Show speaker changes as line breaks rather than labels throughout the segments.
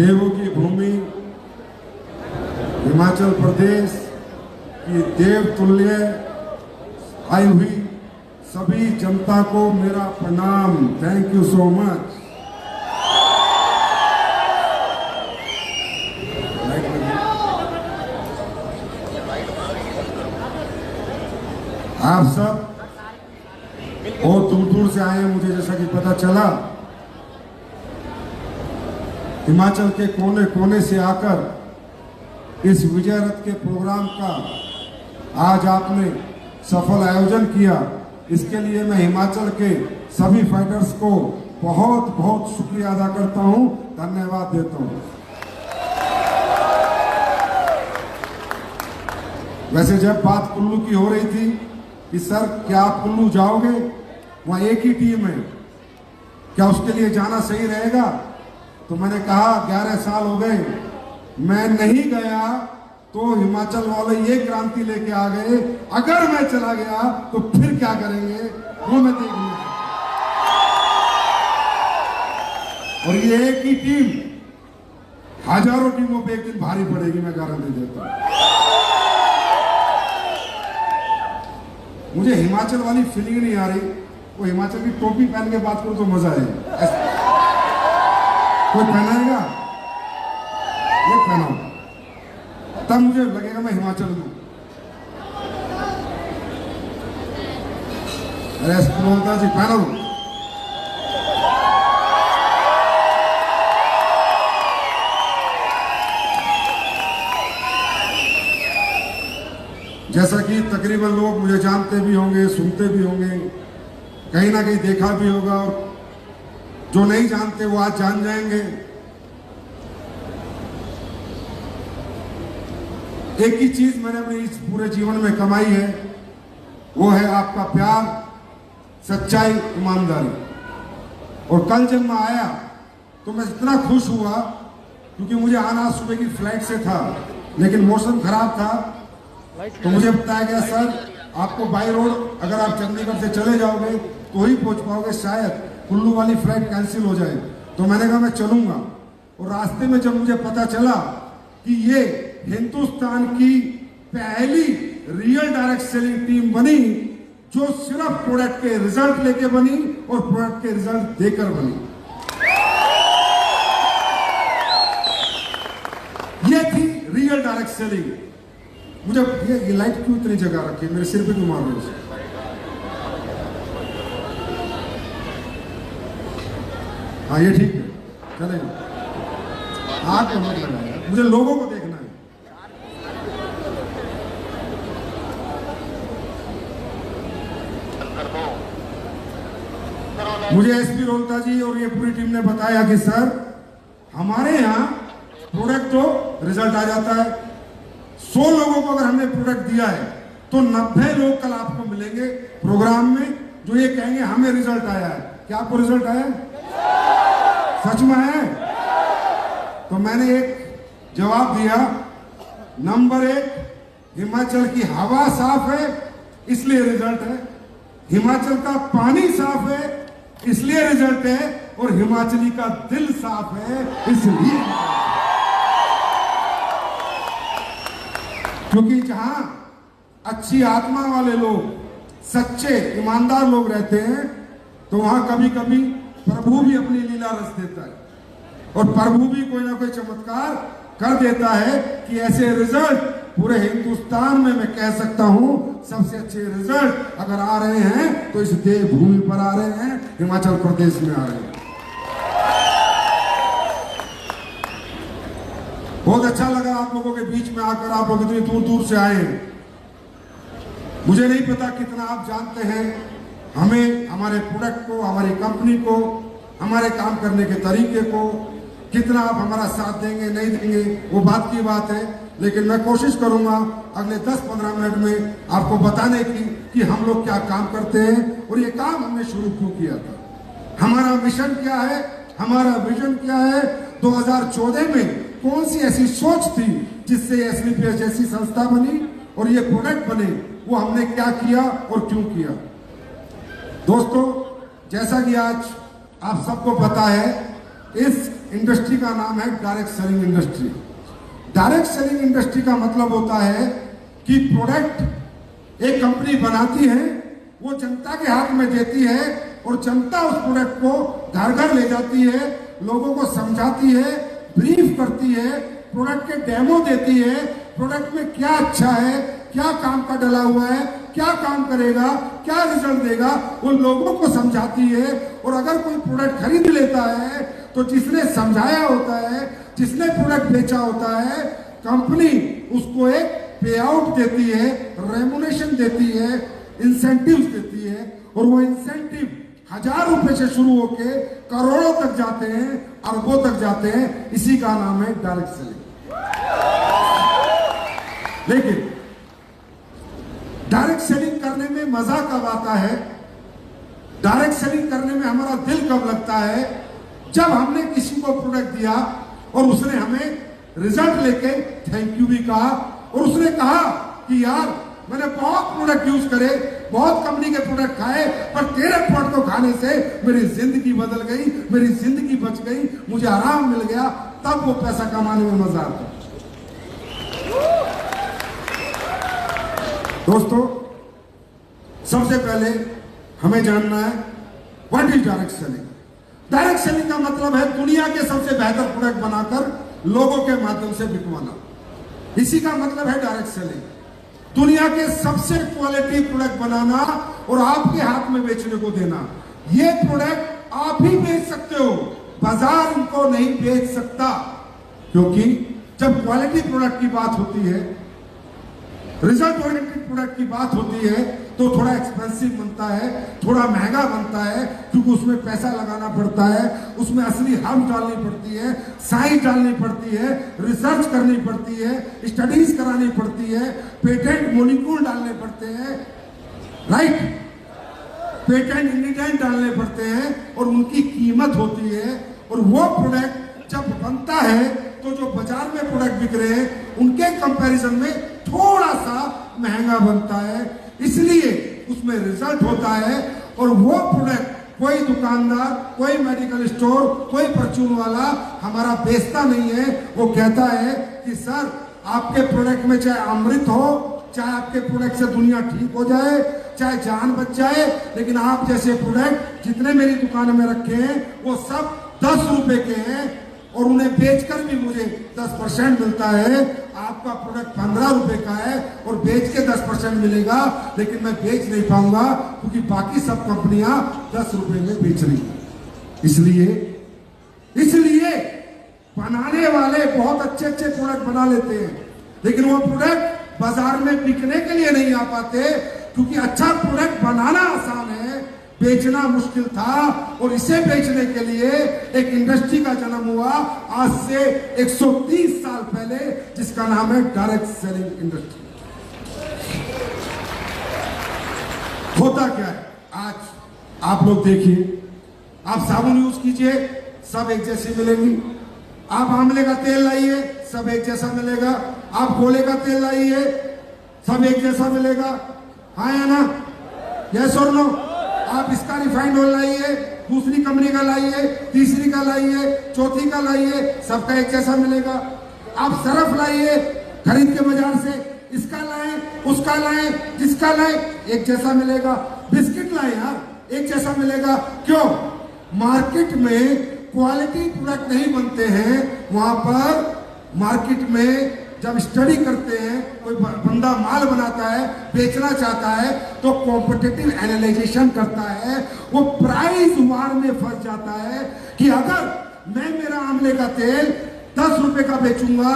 देवों की भूमि हिमाचल प्रदेश की देवतुल्य आई हुई सभी जनता को मेरा प्रणाम। Thank you so much. आप सब बहुत दूर दूर से आए हैं, मुझे जैसा कि पता चला हिमाचल के कोने कोने से आकर इस विजय रथ के प्रोग्राम का आज आपने सफल आयोजन किया। इसके लिए मैं हिमाचल के सभी फाइटर्स को बहुत बहुत शुक्रिया अदा करता हूं, धन्यवाद देता हूं। वैसे जब बात कुल्लू की हो रही थी कि सर क्या आप कुल्लू जाओगे, वहां एक ही टीम है, क्या उसके लिए जाना सही रहेगा? तो मैंने कहा 11 साल हो गए मैं नहीं गया तो हिमाचल वाले ये क्रांति लेके आ गए, अगर मैं चला गया तो फिर क्या करेंगे वो मैं देख लूंगा। और ये एक ही टीम हजारों टीमों पे एक दिन भारी पड़ेगी, मैं गारंटी देता हूं। मुझे हिमाचल वाली फीलिंग नहीं आ रही, वो हिमाचल की टोपी पहन के बात करो तो मजा है। कोई पहनाएगा? ये पहनाओ, तब मुझे लगेगा मैं हिमाचल में। अरे बोलता जी पहना लो। जैसा कि तकरीबन लोग मुझे जानते भी होंगे, सुनते भी होंगे, कहीं ना कहीं देखा भी होगा, और जो नहीं जानते वो आज जान जाएंगे। एक ही चीज मैंने अपने इस पूरे जीवन में कमाई है, वो है आपका प्यार, सच्चाई, ईमानदारी। और कल जब मैं आया तो मैं इतना खुश हुआ क्योंकि मुझे आना सुबह की फ्लाइट से था, लेकिन मौसम खराब था, तो मुझे बताया गया सर आपको बाई रोड अगर आप चंडीगढ़ से चले जाओगे तो ही पहुंच पाओगे, शायद कुल्लू वाली फ्लाइट कैंसिल हो जाए। तो मैंने कहा मैं चलूंगा। और रास्ते में जब मुझे पता चला कि ये हिंदुस्तान की पहली रियल डायरेक्ट सेलिंग टीम बनी जो सिर्फ प्रोडक्ट के रिजल्ट लेके बनी और प्रोडक्ट के रिजल्ट देकर बनी, ये थी रियल डायरेक्ट सेलिंग। मुझे ये लाइट क्यों इतनी जगह रखी, मेरे सिर पे क्यों मार रहे हो? हाँ ये ठीक है, चलेगा। आग तो मत लगाया, मुझे लोगों को देखना है। मुझे एसपी रोहता जी और ये पूरी टीम ने बताया कि सर हमारे यहाँ प्रोडक्ट तो रिजल्ट आ जाता है, 100 लोगों को अगर हमने प्रोडक्ट दिया है तो 90 लोग कल आपको मिलेंगे प्रोग्राम में जो ये कहेंगे हमें रिजल्ट आया है। क्या आपको रिजल्ट आया है? सच में है? तो मैंने एक जवाब दिया, नंबर 1 हिमाचल की हवा साफ है इसलिए रिजल्ट है, हिमाचल का पानी साफ है इसलिए रिजल्ट है, और हिमाचली का दिल साफ है इसलिए। क्योंकि जहां अच्छी आत्मा वाले लोग, सच्चे ईमानदार लोग रहते हैं तो वहां कभी कभी प्रभु भी अपनी लीला रच देता है, और प्रभु भी कोई ना कोई चमत्कार कर देता है कि ऐसे रिजल्ट पूरे हिंदुस्तान में मैं कह सकता हूं सबसे अच्छे रिजल्ट अगर आ रहे हैं तो इस देवभूमि पर आ रहे हैं, हिमाचल प्रदेश में आ रहे हैं। बहुत अच्छा लगा आप लोगों के बीच में आकर, आप लोग इतनी दूर दूर से आए। मुझे नहीं पता कितना आप जानते हैं हमें, हमारे प्रोडक्ट को, हमारी कंपनी को, हमारे काम करने के तरीके को, कितना आप हमारा साथ देंगे नहीं देंगे वो बात की बात है, लेकिन मैं कोशिश करूंगा अगले 10-15 मिनट में आपको बताने की कि हम लोग क्या काम करते हैं और ये काम हमने शुरू क्यों किया था, हमारा मिशन क्या है, हमारा विजन क्या है, 2014 में कौन सी ऐसी सोच थी जिससे एसबीपीएस जैसी संस्था बनी और ये प्रोडक्ट बने, वो हमने क्या किया और क्यों किया। दोस्तों, जैसा कि आज आप सबको पता है इस इंडस्ट्री का नाम है direct selling industry. Direct selling industry का मतलब होता है कि प्रोडक्ट एक कंपनी बनाती है, वो जनता के हाथ में देती है और जनता उस प्रोडक्ट को घर घर ले जाती है, लोगों को समझाती है, ब्रीफ करती है, प्रोडक्ट के डेमो देती है, प्रोडक्ट में क्या अच्छा है, क्या काम का डला हुआ है, क्या काम करेगा, क्या रिजल्ट देगा, उन लोगों को समझाती है। और अगर कोई प्रोडक्ट खरीद लेता है तो जिसने समझाया होता है, जिसने प्रोडक्ट बेचा होता है, कंपनी उसको एक पे आउट देती है, रेमुनेशन देती है, इंसेंटिव्स देती है। और वो इंसेंटिव 1000 रुपए से शुरू होके करोड़ों तक जाते हैं, अरबों तक जाते हैं। इसी का नाम है डायरेक्ट सेलिंग। लेकिन डायरेक्ट सेलिंग करने में मजा कब आता है, डायरेक्ट सेलिंग करने में हमारा दिल कब लगता है, जब हमने किसी को प्रोडक्ट दिया और उसने हमें रिजल्ट लेके थैंक यू भी कहा, और उसने कहा कि यार मैंने बहुत प्रोडक्ट यूज करे, बहुत कंपनी के प्रोडक्ट खाए, पर तेरे प्रोडक्ट को खाने से मेरी जिंदगी बदल गई, मेरी जिंदगी बच गई, मुझे आराम मिल गया। तब वो पैसा कमाने में मजा आता है। दोस्तों, सबसे पहले हमें जानना है what is direct selling. Direct selling का मतलब है दुनिया के सबसे बेहतर प्रोडक्ट बनाकर लोगों के माध्यम से बिकवाना। इसी का मतलब है डायरेक्ट सेलिंग। दुनिया के सबसे क्वालिटी प्रोडक्ट बनाना और आपके हाथ में बेचने को देना। ये प्रोडक्ट आप ही बेच सकते हो, बाजार इनको नहीं बेच सकता। क्योंकि जब क्वालिटी प्रोडक्ट की बात होती है, रिजल्ट ओरिएंटेड प्रोडक्ट की बात होती है, तो थोड़ा एक्सपेंसिव बनता है, थोड़ा महंगा बनता है, क्योंकि उसमें पैसा लगाना पड़ता है, उसमें असली हर्ब डालनी पड़ती है, साइंस डालनी पड़ती है, रिसर्च करनी पड़ती है, स्टडीज करानी पड़ती है, पेटेंट मोलिक्यूल डालने पड़ते हैं, राइट, पेटेंट इंग्रेडिएंट डालने पड़ते हैं, और उनकी कीमत होती है। और वो प्रोडक्ट जब बनता है तो जो बाजार में प्रोडक्ट बिक रहे हैं उनके कंपैरिजन में थोड़ा सा महंगा बनता है, इसलिए उसमें रिजल्ट होता है। और वो प्रोडक्ट कोई दुकानदार, कोई मेडिकल स्टोर, कोई परचून वाला हमारा बेचता नहीं है। वो कहता है कि सर आपके प्रोडक्ट में चाहे अमृत हो, चाहे आपके प्रोडक्ट से दुनिया ठीक हो जाए, चाहे जान बच जाए, लेकिन आप जैसे प्रोडक्ट जितने मेरी दुकान में रखे हैं वो सब 10 रुपए के हैं, और उन्हें बेचकर भी मुझे 10% मिलता है। आपका प्रोडक्ट 15 रुपए का है और बेच के 10% मिलेगा, लेकिन मैं बेच नहीं पाऊंगा क्योंकि बाकी सब कंपनियां 10 रुपए में बेच रही हैं। इसलिए बनाने वाले बहुत अच्छे अच्छे प्रोडक्ट बना लेते हैं, लेकिन वो प्रोडक्ट बाजार में बिकने के लिए नहीं आ पाते, क्योंकि अच्छा प्रोडक्ट बनाना आसान है, बेचना मुश्किल था। और इसे बेचने के लिए एक इंडस्ट्री का जन्म हुआ आज से 130 साल पहले, जिसका नाम है डायरेक्ट सेलिंग इंडस्ट्री। होता क्या है, आज आप लोग देखिए, आप साबुन यूज कीजिए, सब एक जैसी मिलेंगी। आप आंवले का तेल लाइए, सब एक जैसा मिलेगा। आप गोले का तेल लाइए, सब एक जैसा मिलेगा। हाँ या ना, यस और नो? आप इसका रिफाइंड ऑयल लाइए, दूसरी कंपनी का लाइए, तीसरी का लाइए, चौथी का लाइए, सबका एक जैसा मिलेगा। आप सरफ लाइए खरीद के बाजार से, इसका लाएं, उसका लाएं, जिसका लाएं, एक जैसा मिलेगा। बिस्किट लाएं यार, एक जैसा मिलेगा। क्यों? मार्केट में क्वालिटी प्रोडक्ट नहीं बनते हैं। वहां पर मार्केट में जब स्टडी करते हैं, कोई बंदा माल बनाता है, बेचना चाहता है, तो कॉम्पिटिटिव एनालाइजेशन करता है। वो प्राइस वार में फंस जाता है कि अगर मैं मेरा आंवले का तेल 10 रुपए का बेचूंगा,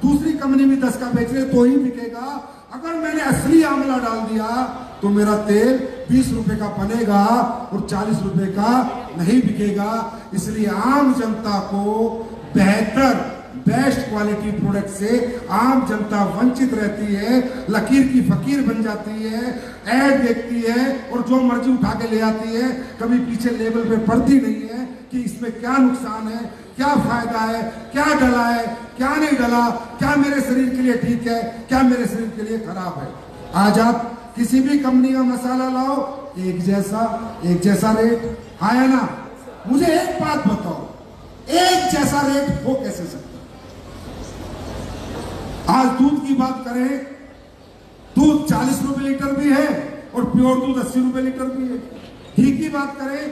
दूसरी कंपनी भी 10 का बेच रहे तो ही बिकेगा। अगर मैंने असली आंवला डाल दिया तो मेरा तेल 20 रुपए का बनेगा और 40 रुपए का नहीं बिकेगा। इसलिए आम जनता को बेहतर बेस्ट क्वालिटी प्रोडक्ट से आम जनता वंचित रहती है, लकीर की फकीर बन जाती है, ऐड देखती है और जो मर्जी उठा के ले आती है। कभी पीछे लेवल पे पढ़ती नहीं है कि इसमें क्या नुकसान है, क्या फायदा है, क्या डला है, क्या नहीं डला, क्या मेरे शरीर के लिए ठीक है, क्या मेरे शरीर के लिए खराब है। आज आप किसी भी कंपनी का मसाला लाओ, एक जैसा रेट। हाँ या ना? मुझे एक बात बताओ, एक जैसा रेट हो कैसे सकता? आज दूध की बात करें, दूध 40 रुपए लीटर भी है और प्योर दूध 80 रुपए लीटर भी है। घी की बात करें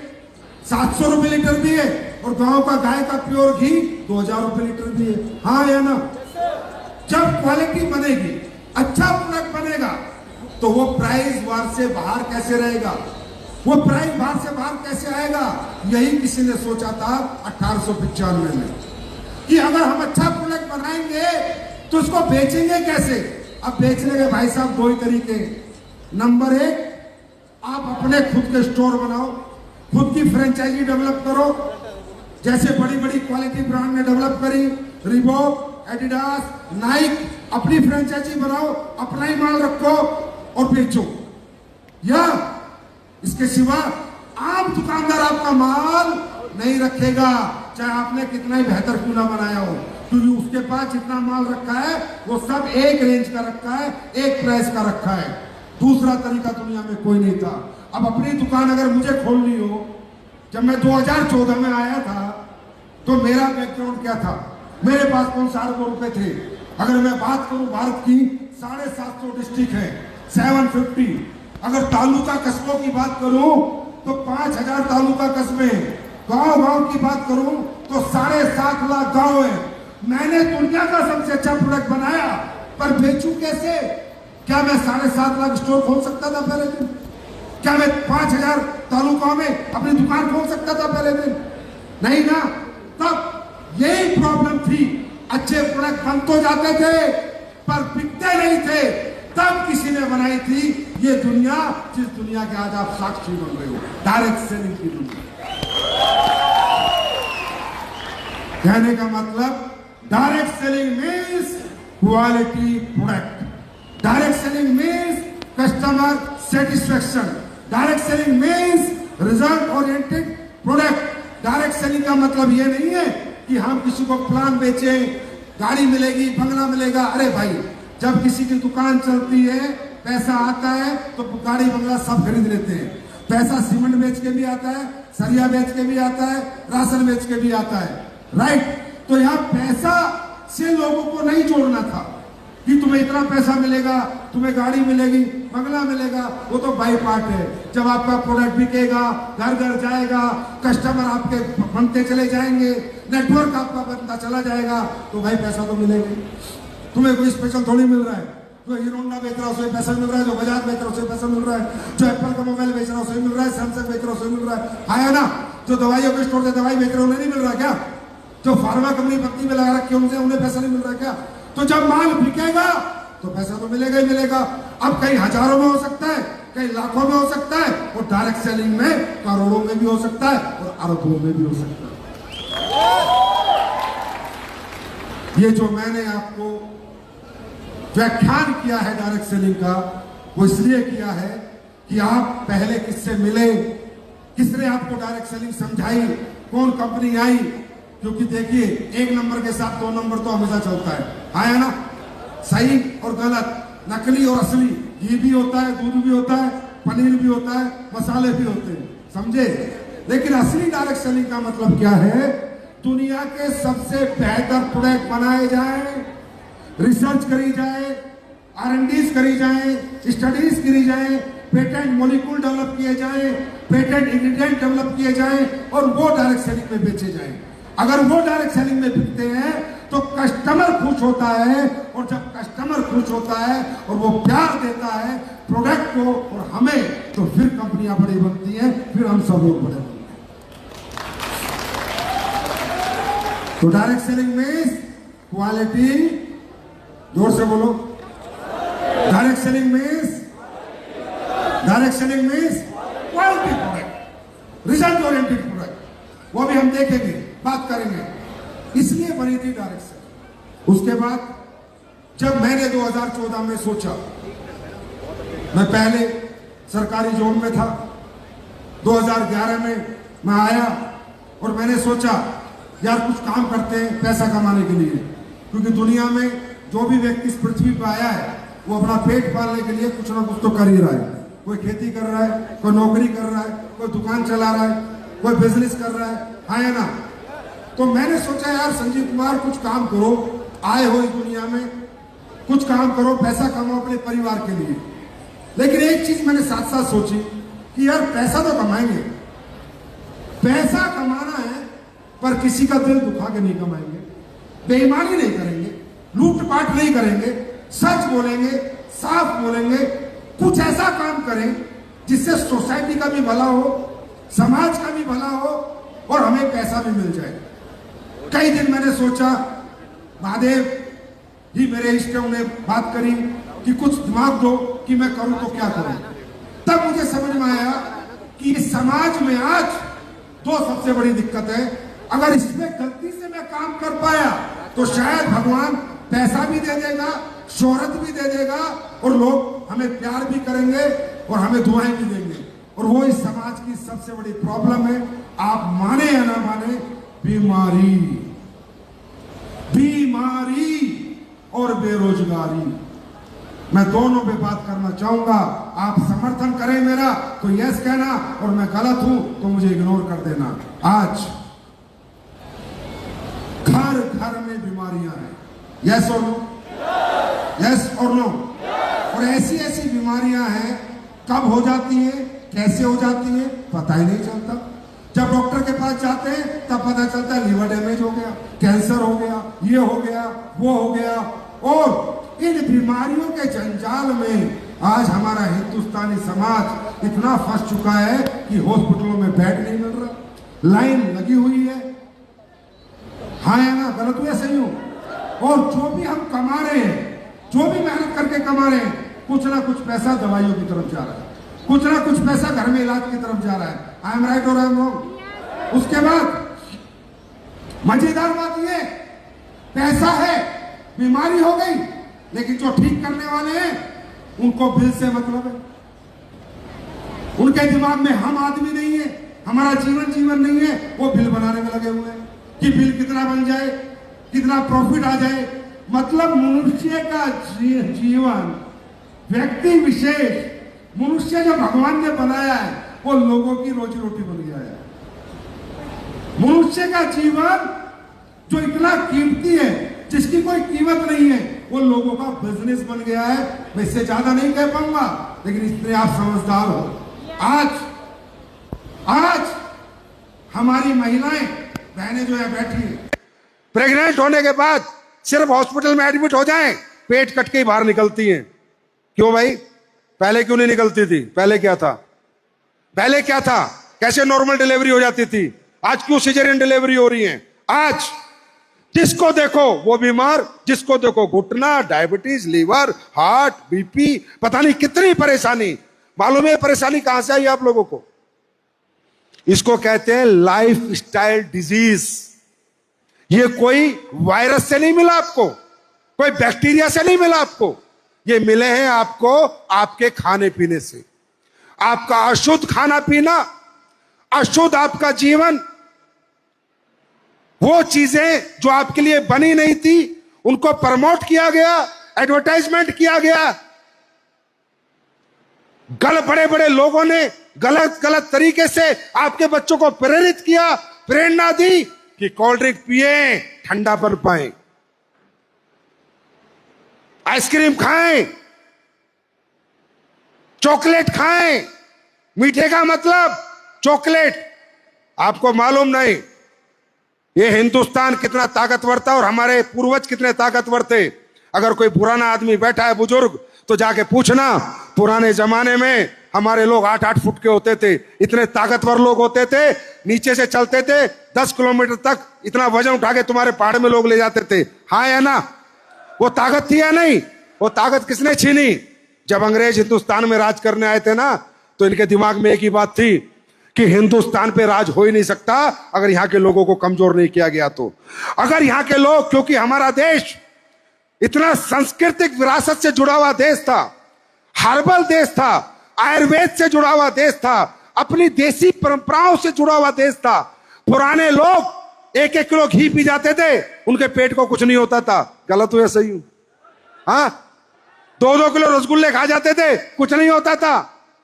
700 रुपए लीटर भी है और गांव का गाय का प्योर घी 2000 रुपए लीटर भी है। हाँ या ना? जब क्वालिटी बनेगी, अच्छा प्रोडक्ट बनेगा, तो वो प्राइस वार से बाहर कैसे रहेगा, वो प्राइस बाहर से बाहर कैसे आएगा? यही किसी ने सोचा था 1895 में कि अगर हम अच्छा प्रोडक्ट बनाएंगे तो उसको बेचेंगे कैसे। अब बेचने के भाई साहब दो ही तरीके। नंबर एक, आप अपने खुद के स्टोर बनाओ, खुद की फ्रेंचाइजी डेवलप करो, जैसे बड़ी बड़ी क्वालिटी ब्रांड ने डेवलप करी, रिबॉक, एडिडास, नाइक, अपनी फ्रेंचाइजी बनाओ, अपना ही माल रखो और बेचो। या इसके सिवा आम दुकानदार आपका माल नहीं रखेगा, चाहे आपने कितना ही बेहतर क्यों ना बनाया हो, क्योंकि उसके पास जितना माल रखा है वो सब एक रेंज का रखा है, एक प्राइस का रखा है। दूसरा तरीका दुनिया में कोई नहीं था। अब अपनी दुकान अगर मुझे खोलनी हो, जब मैं 2014 में आया था तो मेरा बैकग्राउंड क्या था? मेरे पास कौन 400 रुपए थे। अगर मैं बात करूं भारत की 750 डिस्ट्रिक्ट है, 750। अगर तालुका कस्बों की बात करूं तो 5000 तालुका कस्बे, गांव गांव की बात करूं तो 7.5 लाख गांव है। मैंने दुनिया का सबसे अच्छा प्रोडक्ट बनाया, पर बेचूं कैसे? क्या मैं 7.5 लाख स्टोर खोल सकता था पहले दिन? क्या मैं 5000 तालुका में अपनी दुकान खोल सकता था पहले दिन? नहीं ना। तब यही प्रॉब्लम थी, अच्छे प्रोडक्ट बन तो जाते थे पर बिकते नहीं थे। तब किसी ने बनाई थी ये दुनिया, जिस दुनिया के आज आप साक्षी बन रहे हो, डायरेक्ट सेलिंग की दुनिया। कहने का मतलब direct selling means quality product, direct selling means customer satisfaction, direct selling means result oriented product. Direct selling का मतलब ये नहीं है कि हम किसी को प्लान बेचें, गाड़ी मिलेगी, बंगला मिलेगा। अरे भाई, जब किसी की दुकान चलती है, पैसा आता है तो गाड़ी बंगला सब खरीद लेते हैं। पैसा सीमेंट बेच के भी आता है, सरिया बेच के भी आता है, राशन बेच के भी आता है, राइट? तो यहाँ पैसा से लोगों को नहीं जोड़ना था कि तुम्हें इतना पैसा मिलेगा, तुम्हें गाड़ी मिलेगी, बंगला मिलेगा। वो तो बाई पार्ट है। जब आपका प्रोडक्ट बिकेगा, घर घर जाएगा, कस्टमर आपके बनते चले जाएंगे, नेटवर्क आपका बनता चला जाएगा, तो भाई पैसा तो मिलेगा। तुम्हें कोई स्पेशल थोड़ी मिल रहा है। जो हीरो होंडा बेच रहा है उसे पैसा मिल रहा है, जो बजाज बेच रहा है उसे पैसा मिल रहा है, जो एप्पल का मोबाइल बेच रहा है उसे मिल रहा है, सैमसंग बेच रहा है उसे मिल रहा है। है ना? जो दवाइयों के स्टोर से दवाई बेच रहे हैं उन्हें नहीं मिल रहा क्या? जो फार्मा कंपनी पत्नी में लगा रखी है उन्हें पैसा नहीं मिल रहा क्या? तो जब माल बिकेगा तो पैसा तो मिलेगा ही मिलेगा। अब कई हजारों में हो सकता है, कई लाखों में हो सकता है, और डायरेक्ट सेलिंग में करोड़ों में भी हो सकता है और अरबों में भी हो सकता है। ये जो मैंने आपको व्याख्यान किया है डायरेक्ट सेलिंग का, वो इसलिए किया है कि आप पहले किससे मिले, किसने आपको डायरेक्ट सेलिंग समझाई, कौन कंपनी आई। क्योंकि देखिए, एक नंबर के साथ 2 नंबर तो हमेशा चलता है। आया ना? सही और गलत, नकली और असली, घी भी होता है, दूध भी होता है, पनीर भी होता है, मसाले भी होते हैं, समझे? लेकिन असली डायरेक्ट सेलिंग का मतलब क्या है? दुनिया के सबसे बेहतर प्रोडक्ट बनाए जाए, रिसर्च करी जाए, R&Ds करी जाए, स्टडीज करी जाए, पेटेंट मॉलिक्यूल डेवलप किए जाए, पेटेंट इंग्रेडिएंट डेवलप किए जाए और वो डायरेक्ट सेलिंग में बेचे जाए। अगर वो डायरेक्ट सेलिंग में बिकते हैं तो कस्टमर खुश होता है, और जब कस्टमर खुश होता है और वो प्यार देता है प्रोडक्ट को और हमें, तो फिर कंपनियां बड़ी बनती हैं, फिर हम सब लोग बड़े बनते हैं। तो डायरेक्ट सेलिंग मीन्स क्वालिटी, जोर से बोलो, direct selling means quality product, result oriented product. वो भी हम देखेंगे, बात करेंगे। इसलिए बनी थी डायरेक्ट सेलिंग। उसके बाद जब मैंने 2014 में सोचा, मैं पहले सरकारी जॉब में था, 2011 में मैं आया और मैंने सोचा यार कुछ काम करते हैं पैसा कमाने के लिए, क्योंकि दुनिया में जो भी व्यक्ति इस पृथ्वी पर आया है वो अपना पेट पालने के लिए कुछ ना कुछ तो कर ही रहा है। कोई खेती कर रहा है, कोई नौकरी कर रहा है, कोई दुकान चला रहा है, कोई बिजनेस कर रहा है ना? तो मैंने सोचा यार संजीव कुमार कुछ काम करो, आए हो इस दुनिया में, कुछ काम करो, पैसा कमाओ अपने परिवार के लिए। लेकिन एक चीज मैंने साथ साथ सोची कि यार पैसा तो कमाएंगे, पैसा कमाना है, पर किसी का दिल दुखा के नहीं कमाएंगे, बेईमानी नहीं करेंगे, लूटपाट नहीं करेंगे, सच बोलेंगे, साफ बोलेंगे, कुछ ऐसा काम करें जिससे सोसाइटी का भी भला हो, समाज का भी भला हो और हमें पैसा भी मिल जाए। कई दिन मैंने सोचा, महादेव जी मेरे इष्टों ने बात करी कि कुछ दिमाग दो कि मैं करूं तो क्या करूं। तब मुझे समझ में आया कि इस समाज में आज दो सबसे बड़ी दिक्कत है। अगर इसमें गलती से मैं काम कर पाया तो शायद भगवान पैसा भी दे देगा, शोहरत भी दे देगा और लोग हमें प्यार भी करेंगे और हमें दुआएं भी देंगे। और वो इस समाज की सबसे बड़ी प्रॉब्लम है, आप माने या ना माने, बीमारी, बीमारी और बेरोजगारी। मैं दोनों पे बात करना चाहूंगा। आप समर्थन करें मेरा तो यस कहना, और मैं गलत हूं तो मुझे इग्नोर कर देना। आज घर घर में बीमारियां हैं, यस और नो, यस और नो। और ऐसी ऐसी बीमारियां हैं, कब हो जाती हैं, कैसे हो जाती हैं, पता ही नहीं चलता। जब डॉक्टर के पास जाते हैं तब पता चलता है लीवर डैमेज हो गया, कैंसर हो गया, ये हो गया, वो हो गया। और इन बीमारियों के जंजाल में आज हमारा हिंदुस्तानी समाज इतना फंस चुका है कि हॉस्पिटलों में बेड नहीं मिल रहा, लाइन लगी हुई है। हाँ या ना, गलत हुआ सही हूं? और जो भी हम कमा रहे हैं, जो भी मेहनत करके कमा रहे हैं, कुछ ना कुछ पैसा दवाइयों की तरफ जा रहा है, कुछ ना कुछ पैसा घर में इलाज की तरफ जा रहा है। आई एम राइट और आई एम रॉन्ग? उसके बाद मजेदार बात ये, पैसा है, बीमारी हो गई, लेकिन जो ठीक करने वाले हैं उनको बिल से मतलब है। उनके दिमाग में हम आदमी नहीं है, हमारा जीवन जीवन नहीं है, वो बिल बनाने में लगे हुए हैं कि बिल कितना बन जाए, कितना प्रॉफिट आ जाए। मतलब मनुष्य का जीवन, व्यक्ति विशेष, मनुष्य जो भगवान ने बनाया है वो लोगों की रोजी रोटी बन गया है। मनुष्य का जीवन जो इतना कीमती है, जिसकी कोई कीमत नहीं है, वो लोगों का बिजनेस बन गया है। मैं इससे ज्यादा नहीं कह पाऊंगा, लेकिन इसमें आप समझदार हो। आज हमारी महिलाएं, बहनें जो है बैठी है, प्रेग्नेंट होने के बाद सिर्फ हॉस्पिटल में एडमिट हो जाएं, पेट कट के ही बाहर निकलती हैं। क्यों भाई? पहले क्यों नहीं निकलती थी? पहले क्या था? पहले क्या था? कैसे नॉर्मल डिलीवरी हो जाती थी? आज क्यों सिजेरियन डिलीवरी हो रही है? आज जिसको देखो वो बीमार, जिसको देखो घुटना, डायबिटीज, लीवर, हार्ट, बीपी, पता नहीं कितनी परेशानी। मालूम है परेशानी कहां से आई आप लोगों को? इसको कहते हैं लाइफ स्टाइल डिजीज। ये कोई वायरस से नहीं मिला आपको, कोई बैक्टीरिया से नहीं मिला आपको, ये मिले हैं आपको आपके खाने पीने से। आपका अशुद्ध खाना पीना, अशुद्ध आपका जीवन, वो चीजें जो आपके लिए बनी नहीं थी उनको प्रमोट किया गया, एडवर्टाइजमेंट किया गया। बड़े बड़े लोगों ने गलत गलत तरीके से आपके बच्चों को प्रेरित किया, प्रेरणा दी कि कोल्ड ड्रिंक पिए, ठंडा बन पाए, आइसक्रीम खाएं, चॉकलेट खाएं। मीठे का मतलब चॉकलेट। आपको मालूम नहीं ये हिंदुस्तान कितना ताकतवर था और हमारे पूर्वज कितने ताकतवर थे। अगर कोई पुराना आदमी बैठा है, बुजुर्ग, तो जाके पूछना, पुराने जमाने में हमारे लोग 8-8 फुट के होते थे, इतने ताकतवर लोग होते थे, नीचे से चलते थे 10 किलोमीटर तक, इतना वजन उठा के तुम्हारे पहाड़ में लोग ले जाते थे। हाँ या ना? वो ताकत थी या नहीं? वो ताकत किसने छीनी? जब अंग्रेज हिंदुस्तान में राज करने आए थे ना, तो इनके दिमाग में एक ही बात थी कि हिंदुस्तान पे राज हो ही नहीं सकता अगर यहां के लोगों को कमजोर नहीं किया गया। तो अगर यहां के लोग, क्योंकि हमारा देश इतना सांस्कृतिक विरासत से जुड़ा हुआ देश था, हर्बल देश था, आयुर्वेद से जुड़ा हुआ देश था, अपनी देसी परंपराओं से जुड़ा हुआ देश था। पुराने लोग 1-1 किलो घी पी जाते थे, उनके पेट को कुछ नहीं होता था। गलत हुआ सही हूं? हाँ, 2-2 किलो रसगुल्ले खा जाते थे, कुछ नहीं होता था।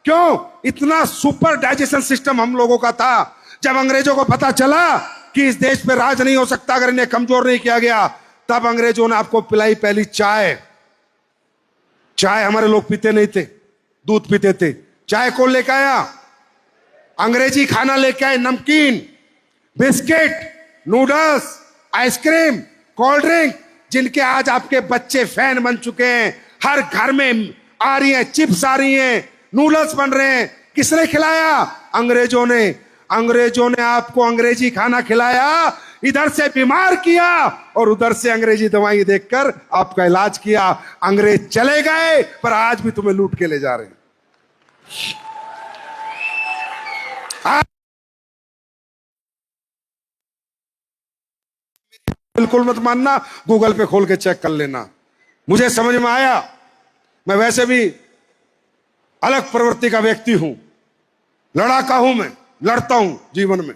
क्यों? इतना सुपर डाइजेशन सिस्टम हम लोगों का था। जब अंग्रेजों को पता चला कि इस देश पे राज नहीं हो सकता अगर इन्हें कमजोर नहीं किया गया, तब अंग्रेजों ने आपको पिलाई पहली चाय। चाय हमारे लोग पीते नहीं थे, दूध पीते थे। चाय कौन लेके आया? अंग्रेजी खाना लेके आए, नमकीन, biscuit, noodles, ice cream, cold drink, जिनके आज आपके बच्चे फैन बन चुके हैं। हर घर में आ रही हैं, चिप्स आ रही हैं, नूडल्स बन रहे हैं। किसने खिलाया? अंग्रेजों ने। अंग्रेजों ने आपको अंग्रेजी खाना खिलाया, इधर से बीमार किया और उधर से अंग्रेजी दवाई देकर आपका इलाज किया। अंग्रेज चले गए, पर आज भी तुम्हें लूट के ले जा रहे हैं। बिल्कुल मत मानना, गूगल पे खोल के चेक कर लेना। मुझे समझ में आया, मैं वैसे भी अलग प्रवृत्ति का व्यक्ति हूं, लड़ाका हूं, मैं लड़ता हूं जीवन में।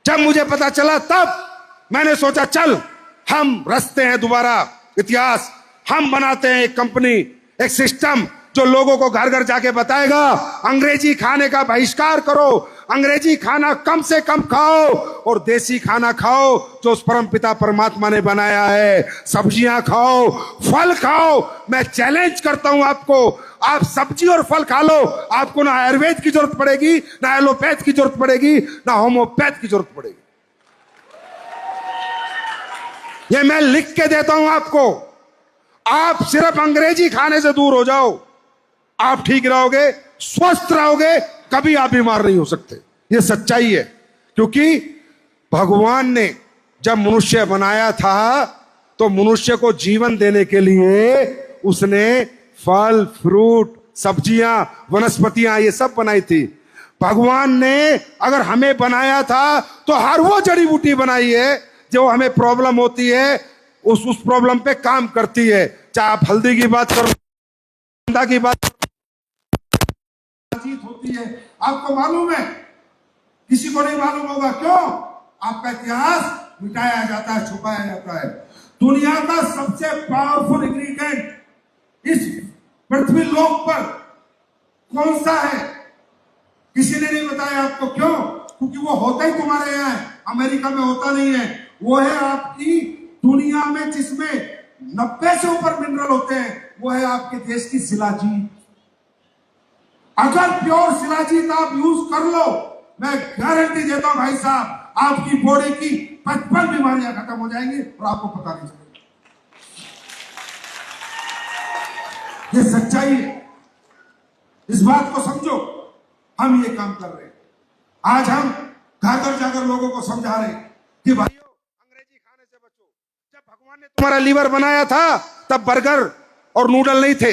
जब मुझे पता चला तब मैंने सोचा चल हम रचते हैं दोबारा इतिहास, हम बनाते हैं एक कंपनी, एक सिस्टम जो लोगों को घर घर जाके बताएगा अंग्रेजी खाने का बहिष्कार करो, अंग्रेजी खाना कम से कम खाओ और देसी खाना खाओ जो उस परम पिता परमात्मा ने बनाया है। सब्जियां खाओ, फल खाओ। मैं चैलेंज करता हूं आपको, आप सब्जी और फल खा लो, आपको ना आयुर्वेद की जरूरत पड़ेगी, ना एलोपैथ की जरूरत पड़ेगी, ना होम्योपैथ की जरूरत पड़ेगी। ये मैं लिख के देता हूं आपको। आप सिर्फ अंग्रेजी खाने से दूर हो जाओ, आप ठीक रहोगे, स्वस्थ रहोगे, कभी आप बीमार नहीं हो सकते। ये सच्चाई है, क्योंकि भगवान ने जब मनुष्य बनाया था तो मनुष्य को जीवन देने के लिए उसने फल, फ्रूट, सब्जियां, वनस्पतियां ये सब बनाई थी। भगवान ने अगर हमें बनाया था तो हर वो जड़ी बूटी बनाई है जो हमें प्रॉब्लम होती है उस प्रॉब्लम पे काम करती है। चाहे आप हल्दी की बात करो, की बात होती है। आपको मालूम है, किसी को नहीं मालूम होगा, क्यों? आपका इतिहास मिटाया जाता है, छुपाया जाता है। दुनिया का सबसे पावरफुल इंग्रेडिएंट इस पृथ्वी लोक पर कौन सा है? किसी ने नहीं बताया आपको। क्यों? क्योंकि वो होता ही तुम्हारे यहाँ है, अमेरिका में होता नहीं है। वो है आपकी दुनिया में जिसमें 90 से ऊपर मिनरल होते हैं, वो है आपके देश की शिलाजीत। अगर प्योर शिलाजीत आप यूज कर लो, मैं गारंटी देता हूं भाई साहब, आपकी बॉडी की 55 बीमारियां खत्म हो जाएंगी और आपको पता नहीं चलेगा। ये सच्चाई है, इस बात को समझो। हम ये काम कर रहे हैं, आज हम घर घर जाकर लोगों को समझा रहे हैं कि भाइयों अंग्रेजी खाने से बचो। जब भगवान ने तुम्हारा लीवर बनाया था तब बर्गर और नूडल नहीं थे।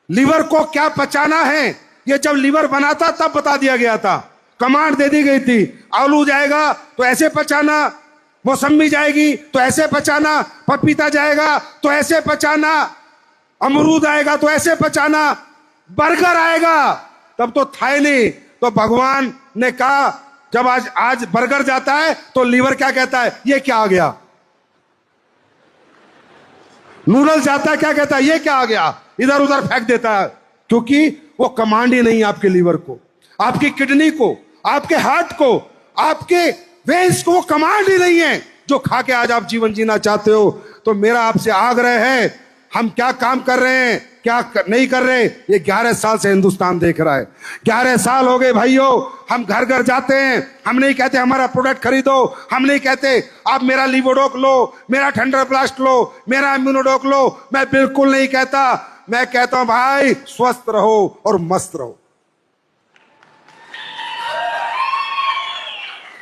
लीवर को क्या पचाना है ये जब लीवर बना था तब बता दिया गया था, कमांड दे दी गई थी। आलू जाएगा तो ऐसे पचाना, मौसमी जाएगी तो ऐसे पचाना, पपीता जाएगा तो ऐसे पचाना, अमरूद आएगा तो ऐसे पचाना, बर्गर आएगा तब तो था ही नहीं। तो भगवान ने कहा जब आज बर्गर जाता है तो लीवर क्या कहता है? ये क्या आ गया। नूडल्स जाता है, क्या कहता है? ये क्या आ गया। इधर उधर फेंक देता है, क्योंकि वो कमांड ही नहीं आपके लीवर को, आपकी किडनी को, आपके हार्ट को, आपके वेन्स को, वो कमांड ही नहीं है जो खा के आज आप जीवन जीना चाहते हो। तो मेरा आपसे आग्रह है, हम क्या काम कर रहे हैं, क्या नहीं कर रहे, ये 11 साल से हिंदुस्तान देख रहा है। 11 साल हो गए भाइयों, हम घर घर जाते हैं। हम नहीं कहते हमारा प्रोडक्ट खरीदो, हम नहीं कहते आप मेरा लिवोडोक लो, मेरा थंडर ब्लास्ट लो, मेरा इम्यूनोडोक लो। मैं बिल्कुल नहीं कहता, मैं कहता हूं भाई स्वस्थ रहो और मस्त रहो।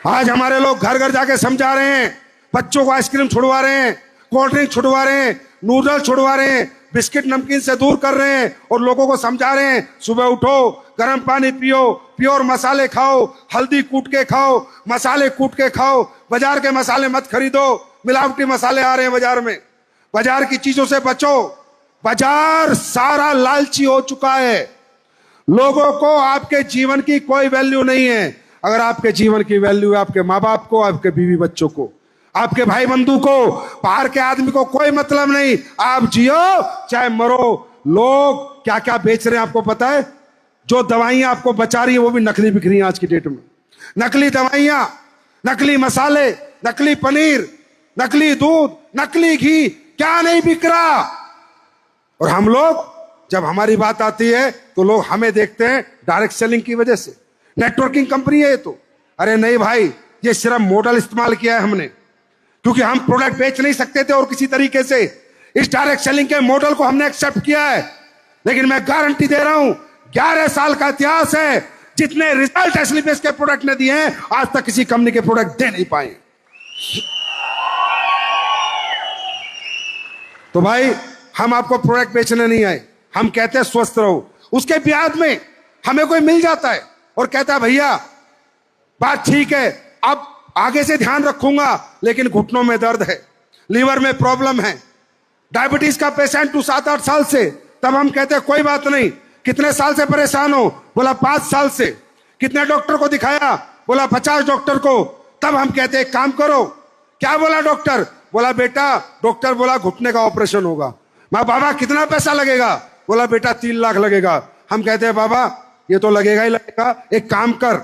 आज हमारे लोग घर घर जाके समझा रहे हैं, बच्चों को आइसक्रीम छुड़वा रहे हैं, कोल्ड ड्रिंक छुड़वा रहे हैं, नूडल्स छुड़वा रहे हैं, बिस्किट नमकीन से दूर कर रहे हैं और लोगों को समझा रहे हैं सुबह उठो, गर्म पानी पियो, प्योर मसाले खाओ, हल्दी कूट के खाओ, मसाले कूट के खाओ, बाजार के मसाले मत खरीदो, मिलावटी मसाले आ रहे हैं बाजार में, बाजार की चीजों से बचो। बाजार सारा लालची हो चुका है, लोगों को आपके जीवन की कोई वैल्यू नहीं है। अगर आपके जीवन की वैल्यू है आपके माँ बाप को, आपके बीवी बच्चों को, आपके भाई बंधु को, बाहर के आदमी को कोई मतलब नहीं। आप जियो चाहे मरो। लोग क्या क्या बेच रहे हैं आपको पता है? जो दवाइयां आपको बचा रही है वो भी नकली बिक रही हैं आज की डेट में। नकली दवाइयां नकली मसाले, नकली पनीर, नकली दूध, नकली घी, क्या नहीं बिक रहा। और हम लोग, जब हमारी बात आती है तो लोग हमें देखते हैं डायरेक्ट सेलिंग की वजह से, नेटवर्किंग कंपनी है ये तो। अरे नहीं भाई, ये सिर्फ मॉडल इस्तेमाल किया है हमने, क्योंकि हम प्रोडक्ट बेच नहीं सकते थे और किसी तरीके से इस डायरेक्ट सेलिंग के मॉडल को हमने एक्सेप्ट किया है। लेकिन मैं गारंटी दे रहा हूं, 11 साल का इतिहास है, जितने रिजल्ट एसली बेस के प्रोडक्ट ने दिए हैं, आज तक किसी कंपनी के प्रोडक्ट दे नहीं पाए। तो भाई, हम आपको प्रोडक्ट बेचने नहीं आए, हम कहते हैं स्वस्थ रहो। उसके ब्याज में हमें कोई मिल जाता है और कहता है भैया बात ठीक है, अब आगे से ध्यान रखूंगा, लेकिन घुटनों में दर्द है, लीवर में प्रॉब्लम है, डायबिटीज का पेशेंट तू 7-8 साल से। तब हम कहते हैं कोई बात नहीं, कितने साल से परेशान हो? बोला 5 साल से। कितने डॉक्टर को दिखाया? बोला 50 डॉक्टर को। तब हम कहते हैं काम करो। क्या बोला डॉक्टर? बोला बेटा, डॉक्टर बोला घुटने का ऑपरेशन होगा। मैं बाबा कितना पैसा लगेगा? बोला बेटा 3 लाख लगेगा। हम कहते हैं बाबा ये तो लगेगा ही लगेगा, एक काम कर।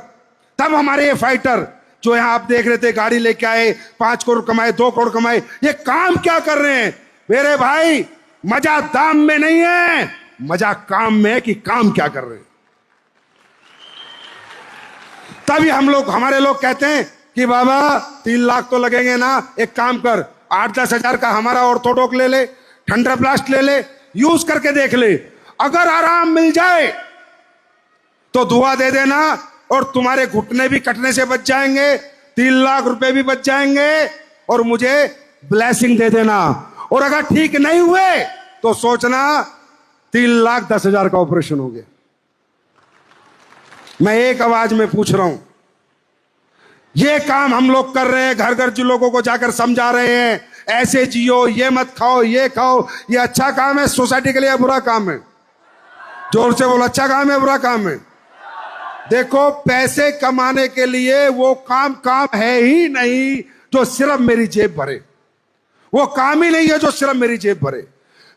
तब हमारे ये फाइटर जो यहां आप देख रहे थे, गाड़ी लेके आए, 5 करोड़ कमाए, 2 करोड़ कमाए, ये काम क्या कर रहे हैं मेरे भाई? मजा दाम में नहीं है, मजा काम में है कि काम क्या कर रहे हैं। तभी हम लोग, हमारे लोग कहते हैं कि बाबा 3 लाख तो लगेंगे ना, एक काम कर 8-10 हजार का हमारा ऑर्थोडॉक ले ले, थंडर ब्लास्ट ले ले, यूज करके देख ले, अगर आराम मिल जाए तो दुआ दे देना और तुम्हारे घुटने भी कटने से बच जाएंगे, 3 लाख रुपए भी बच जाएंगे और मुझे ब्लेसिंग दे देना। और अगर ठीक नहीं हुए तो सोचना 3,10,000 का ऑपरेशन हो गया। मैं एक आवाज में पूछ रहा हूं, ये काम हम लोग कर रहे हैं, घर घर जो लोगों को जाकर समझा रहे हैं, ऐसे जियो, ये मत खाओ, ये खाओ, ये अच्छा काम है सोसाइटी के लिए, बुरा काम है? जोर से बोलो, अच्छा काम है बुरा काम है? देखो, पैसे कमाने के लिए वो काम है ही नहीं जो सिर्फ मेरी जेब भरे, वो काम ही नहीं है जो सिर्फ मेरी जेब भरे।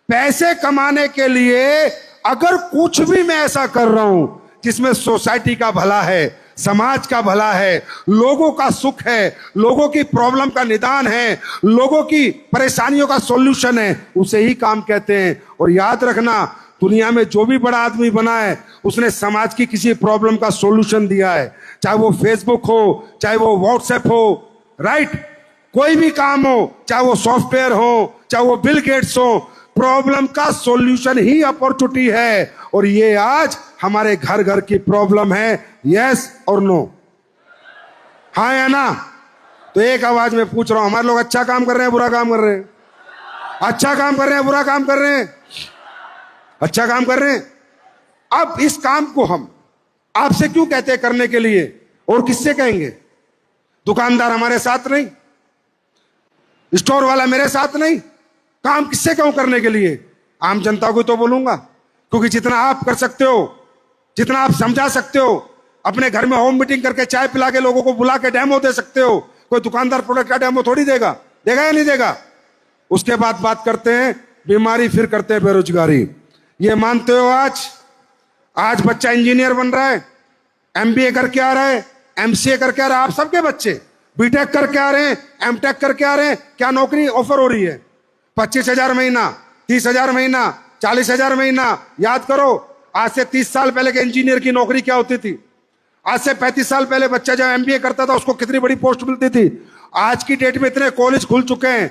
पैसे कमाने के लिए अगर कुछ भी मैं ऐसा कर रहा हूं जिसमें सोसाइटी का भला है, समाज का भला है, लोगों का सुख है, लोगों की प्रॉब्लम का निदान है, लोगों की परेशानियों का सॉल्यूशन है, उसे ही काम कहते हैं। और याद रखना, दुनिया में जो भी बड़ा आदमी बना है उसने समाज की किसी प्रॉब्लम का सॉल्यूशन दिया है, चाहे वो फेसबुक हो, चाहे वो व्हाट्सएप हो, राइट? कोई भी काम हो, चाहे वो सॉफ्टवेयर हो, चाहे वो बिल गेट्स हो, प्रॉब्लम का सॉल्यूशन ही अपॉर्चुनिटी है। और ये आज हमारे घर घर की प्रॉब्लम है, यस और नो, हाँ या ना? तो एक आवाज में पूछ रहा हूं, हमारे लोग अच्छा काम कर रहे हैं बुरा काम कर रहे हैं? अच्छा काम कर रहे हैं बुरा काम कर रहे हैं? अच्छा काम कर रहे हैं। अब इस काम को हम आपसे क्यों कहते हैं करने के लिए, और किससे कहेंगे? दुकानदार हमारे साथ नहीं, स्टोर वाला मेरे साथ नहीं, काम किससे कहूं करने के लिए? आम जनता को तो बोलूंगा, क्योंकि जितना आप कर सकते हो, जितना आप समझा सकते हो, अपने घर में होम मीटिंग करके चाय पिला के लोगों को बुला के डेमो दे सकते हो। कोई दुकानदार प्रोडक्ट का डेमो थोड़ी देगा, देगा या नहीं देगा? उसके बाद बात करते हैं बीमारी, फिर करते हैं बेरोजगारी। ये मानते हो आज बच्चा इंजीनियर बन रहा है, एमबीए करके आ रहा है, एमसीए करके आ रहा है, आप सबके बच्चे बीटेक करके आ रहे हैं, एमटेक करके आ रहे हैं, क्या नौकरी ऑफर हो रही है? 25,000 महीना, 30,000 महीना, 40,000 महीना। याद करो, आज से 30 साल पहले के इंजीनियर की नौकरी क्या होती थी? आज से 35 साल पहले बच्चा जब एमबीए करता था उसको कितनी बड़ी पोस्ट मिलती थी? आज की डेट में इतने कॉलेज खुल चुके हैं,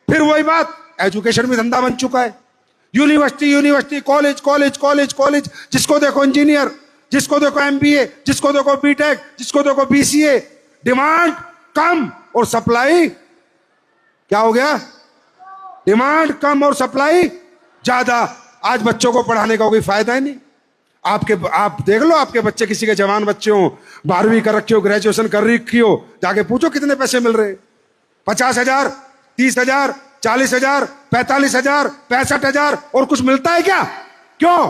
फिर वही बात, एजुकेशन भी धंधा बन चुका है। यूनिवर्सिटी, कॉलेज, जिसको देखो इंजीनियर, जिसको देखो एमबीए, जिसको देखो बीटेक, जिसको देखो बीसीए। डिमांड कम और सप्लाई क्या हो गया? डिमांड कम और सप्लाई ज्यादा। आज बच्चों को पढ़ाने का कोई फायदा ही नहीं। आप देख लो, आपके बच्चे, किसी के जवान बच्चे हो, 12वीं कर रखी हो, ग्रेजुएशन कर रखी हो, जाके पूछो कितने पैसे मिल रहे? 50,000, 30,000, 40,000, 45,000, 65,000, और कुछ मिलता है क्या? क्यों?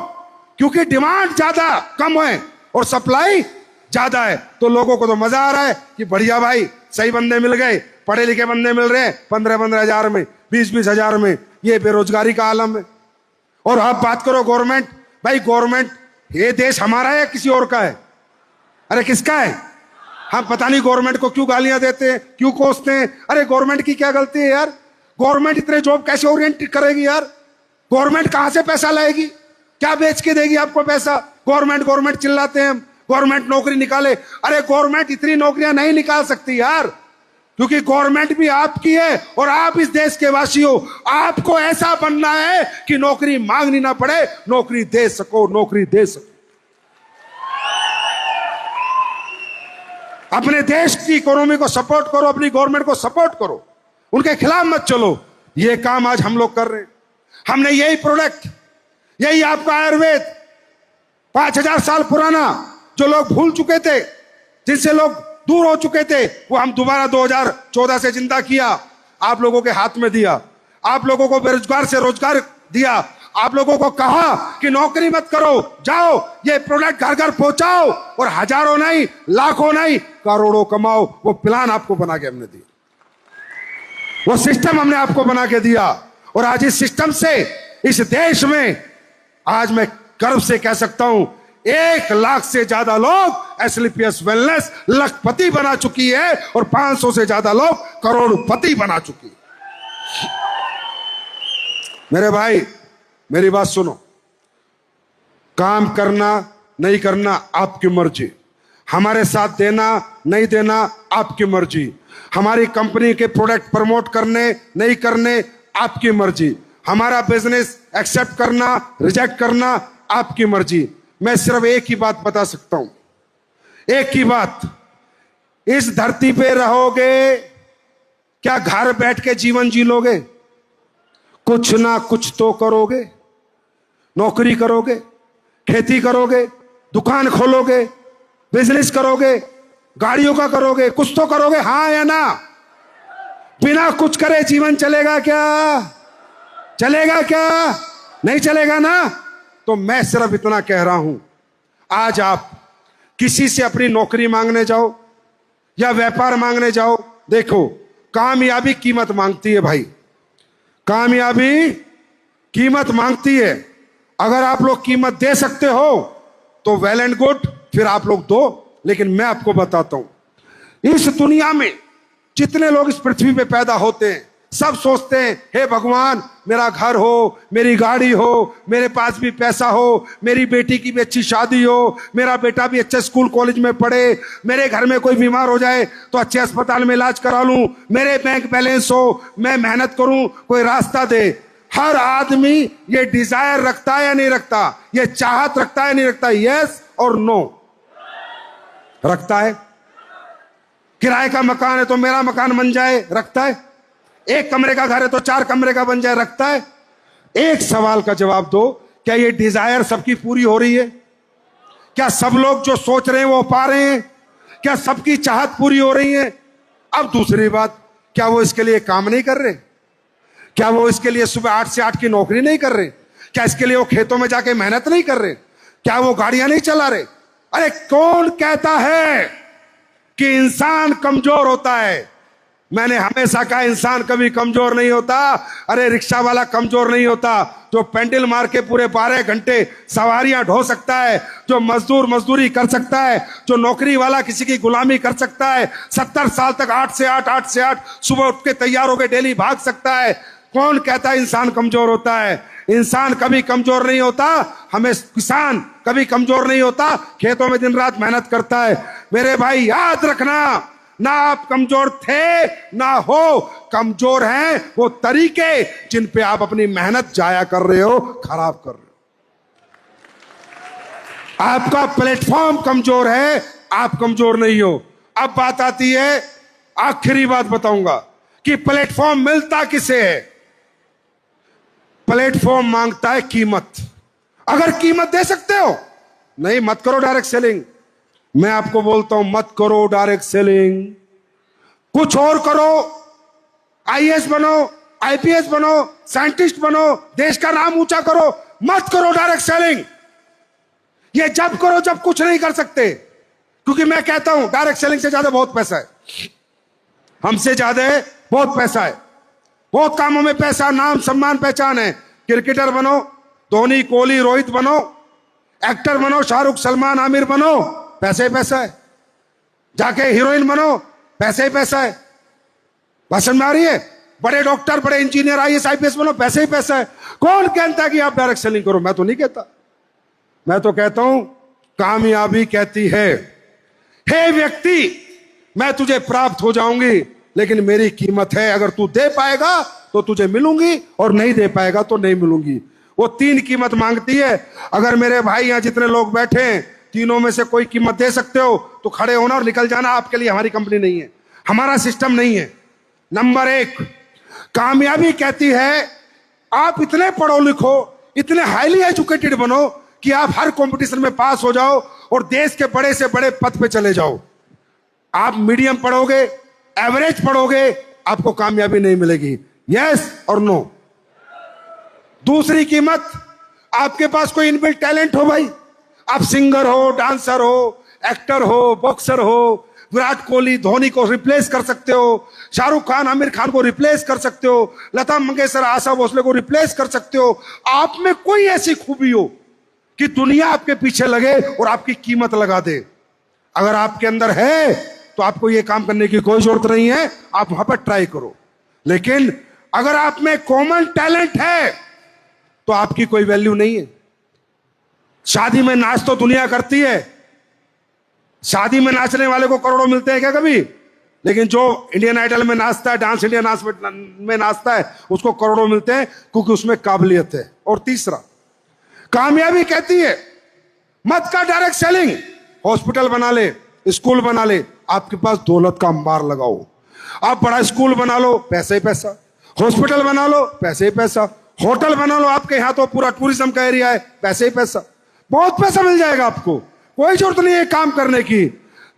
क्योंकि डिमांड ज्यादा कम है और सप्लाई ज्यादा है। तो लोगों को तो मजा आ रहा है कि बढ़िया भाई, सही बंदे मिल गए, पढ़े लिखे बंदे मिल रहे हैं, 15-15 हजार में, 20-20 हजार में। ये बेरोजगारी का आलम है। और आप बात करो गवर्नमेंट, भाई गवर्नमेंट, ये देश हमारा है या किसी और का है? अरे किसका है? हम पता नहीं गवर्नमेंट को क्यों गालियां देते हैं, क्यों कोसते हैं। अरे गवर्नमेंट की क्या गलती है यार? गवर्नमेंट इतने जॉब कैसे ओरिएंट करेगी यार? गवर्नमेंट कहां से पैसा लाएगी? क्या बेच के देगी आपको पैसा? गवर्नमेंट गवर्नमेंट चिल्लाते हैं हम, गवर्नमेंट नौकरी निकाले। अरे गवर्नमेंट इतनी नौकरियां नहीं निकाल सकती यार, क्योंकि गवर्नमेंट भी आपकी है और आप इस देश के वासी हो। आपको ऐसा बनना है कि नौकरी मांगनी ना पड़े, नौकरी दे सको, नौकरी दे सको। अपने देश की इकोनॉमी को सपोर्ट करो, अपनी गवर्नमेंट को सपोर्ट करो, उनके खिलाफ मत चलो। ये काम आज हम लोग कर रहे हैं। हमने यही प्रोडक्ट, यही आपका आयुर्वेद 5000 साल पुराना, जो लोग भूल चुके थे, जिनसे लोग दूर हो चुके थे, वो हम दोबारा 2014 से जिंदा किया, आप लोगों के हाथ में दिया। आप लोगों को बेरोजगार से रोजगार दिया। आप लोगों को कहा कि नौकरी मत करो, जाओ ये प्रोडक्ट घर घर पहुंचाओ और हजारों नहीं, लाखों नहीं, करोड़ों कमाओ। वो प्लान आपको बना के हमने दिया, वो सिस्टम हमने आपको बना के दिया। और आज इस सिस्टम से इस देश में आज मैं गर्व से कह सकता हूं 1 लाख से ज्यादा लोग एसएलपीएस वेलनेस लखपति बना चुकी है और 500 से ज्यादा लोग करोड़पति बना चुकी है। मेरे भाई मेरी बात सुनो, काम करना नहीं करना आपकी मर्जी, हमारे साथ देना नहीं देना आपकी मर्जी, हमारी कंपनी के प्रोडक्ट प्रमोट करने नहीं करने आपकी मर्जी, हमारा बिजनेस एक्सेप्ट करना रिजेक्ट करना आपकी मर्जी। मैं सिर्फ एक ही बात बता सकता हूं, एक ही बात, इस धरती पे रहोगे, क्या घर बैठ के जीवन जी लोगे? कुछ ना कुछ तो करोगे। नौकरी करोगे, खेती करोगे, दुकान खोलोगे, बिजनेस करोगे, गाड़ियों का करोगे, कुछ तो करोगे, हाँ या ना? बिना कुछ करे जीवन चलेगा क्या? चलेगा क्या? नहीं चलेगा ना। तो मैं सिर्फ इतना कह रहा हूं, आज आप किसी से अपनी नौकरी मांगने जाओ या व्यापार मांगने जाओ, देखो कामयाबी कीमत मांगती है भाई, कामयाबी कीमत मांगती है। अगर आप लोग कीमत दे सकते हो तो वेल एंड गुड, फिर आप लोग दो। लेकिन मैं आपको बताता हूं, इस दुनिया में जितने लोग इस पृथ्वी पे पैदा होते हैं, सब सोचते हैं हे भगवान मेरा घर हो, मेरी गाड़ी हो, मेरे पास भी पैसा हो, मेरी बेटी की भी अच्छी शादी हो, मेरा बेटा भी अच्छे स्कूल कॉलेज में पढ़े, मेरे घर में कोई बीमार हो जाए तो अच्छे अस्पताल में इलाज करा लूं, मेरे बैंक बैलेंस हो, मैं मेहनत करूं, कोई रास्ता दे। हर आदमी ये डिजायर रखता है या नहीं रखता? ये चाहत रखता है नहीं रखता? यस और नो रखता है। किराए का मकान है तो मेरा मकान बन जाए, रखता है। 1 कमरे का घर है तो 4 कमरे का बन जाए, रखता है। एक सवाल का जवाब दो, क्या ये डिजायर सबकी पूरी हो रही है? क्या सब लोग जो सोच रहे हैं वो पा रहे हैं? क्या सबकी चाहत पूरी हो रही है? अब दूसरी बात, क्या वो इसके लिए काम नहीं कर रहे? क्या वो इसके लिए सुबह 8 से 8 की नौकरी नहीं कर रहे? क्या इसके लिए वो खेतों में जाके मेहनत नहीं कर रहे? क्या वो गाड़ियां नहीं चला रहे? अरे कौन कहता है कि इंसान कमजोर होता है? मैंने हमेशा कहा इंसान कभी कमजोर नहीं होता। अरे रिक्शा वाला कमजोर नहीं होता, जो पेंडल मार के पूरे 12 घंटे सवारियां ढो सकता है, जो मजदूर मजदूरी कर सकता है, जो नौकरी वाला किसी की गुलामी कर सकता है, 70 साल तक 8 से 8 सुबह उठ के तैयार होकर डेली भाग सकता है। कौन कहता है इंसान कमजोर होता है? इंसान कभी कमजोर नहीं होता। हमें किसान कभी कमजोर नहीं होता, खेतों में दिन रात मेहनत करता है। मेरे भाई याद रखना, ना आप कमजोर थे ना हो, कमजोर हैं वो तरीके जिन पे आप अपनी मेहनत जाया कर रहे हो, खराब कर रहे हो। आपका प्लेटफॉर्म कमजोर है, आप कमजोर नहीं हो। अब बात आती है, आखिरी बात बताऊंगा कि प्लेटफॉर्म मिलता किसे है? प्लेटफॉर्म मांगता है कीमत। अगर कीमत दे सकते हो, नहीं मत करो डायरेक्ट सेलिंग। मैं आपको बोलता हूं मत करो डायरेक्ट सेलिंग, कुछ और करो। आईएएस बनो, आईपीएस बनो, साइंटिस्ट बनो, देश का नाम ऊंचा करो। मत करो डायरेक्ट सेलिंग। ये जब करो जब कुछ नहीं कर सकते, क्योंकि मैं कहता हूं डायरेक्ट सेलिंग से ज्यादा बहुत पैसा है, हमसे ज्यादा बहुत पैसा है, बहुत कामों में पैसा, नाम सम्मान पहचान है। क्रिकेटर बनो, धोनी कोहली रोहित बनो, एक्टर बनो, शाहरुख सलमान आमिर बनो, पैसे पैसा है। जाके हीरोइन बनो, पैसे ही पैसा है। भाषण में आ रही है? बड़े डॉक्टर, बड़े इंजीनियर, आईएएस आईपीएस बनो, पैसे ही पैसा है। कौन कहता है कि आप डायरेक्ट सेलिंग करो? मैं तो नहीं कहता। मैं तो कहता हूं कामयाबी कहती है, हे व्यक्ति, मैं तुझे प्राप्त हो जाऊंगी, लेकिन मेरी कीमत है। अगर तू दे पाएगा तो तुझे मिलूंगी, और नहीं दे पाएगा तो नहीं मिलूंगी। वो 3 कीमत मांगती है। अगर मेरे भाई यहां जितने लोग बैठे हैं, तीनों में से कोई कीमत दे सकते हो तो खड़े होना और निकल जाना। आपके लिए हमारी कंपनी नहीं है, हमारा सिस्टम नहीं है। नंबर 1, कामयाबी कहती है आप इतने पढ़ो लिखो, इतने हाईली एजुकेटेड बनो कि आप हर कंपटीशन में पास हो जाओ और देश के बड़े से बड़े पद पे चले जाओ। आप मीडियम पढ़ोगे, एवरेज पढ़ोगे, आपको कामयाबी नहीं मिलेगी। यस और नो? दूसरी कीमत, आपके पास कोई इनबिल्ट टैलेंट हो भाई, आप सिंगर हो, डांसर हो, एक्टर हो, बॉक्सर हो, विराट कोहली धोनी को रिप्लेस कर सकते हो, शाहरुख खान आमिर खान को रिप्लेस कर सकते हो, लता मंगेशकर आशा भोसले को रिप्लेस कर सकते हो। आप में कोई ऐसी खूबी हो कि दुनिया आपके पीछे लगे और आपकी कीमत लगा दे। अगर आपके अंदर है तो आपको यह काम करने की कोई जरूरत नहीं है, आप वहां पर ट्राई करो। लेकिन अगर आप में कॉमन टैलेंट है तो आपकी कोई वैल्यू नहीं है। शादी में नाच तो दुनिया करती है, शादी में नाचने वाले को करोड़ों मिलते हैं क्या कभी? लेकिन जो इंडियन आइडल में नाचता है, डांस इंडिया में नाचता है, उसको करोड़ों मिलते हैं क्योंकि उसमें काबिलियत है। और तीसरा, कामयाबी कहती है मत का डायरेक्ट सेलिंग, हॉस्पिटल बना ले, स्कूल बना ले, आपके पास दौलत का अंबार लगाओ। आप बड़ा स्कूल बना लो, पैसे ही पैसा, हॉस्पिटल बना लो, पैसे ही पैसा, होटल बना लो, आपके यहां तो पूरा टूरिज्म का एरिया है, पैसे ही पैसा, बहुत पैसा मिल जाएगा आपको, कोई जरूरत नहीं है काम करने की।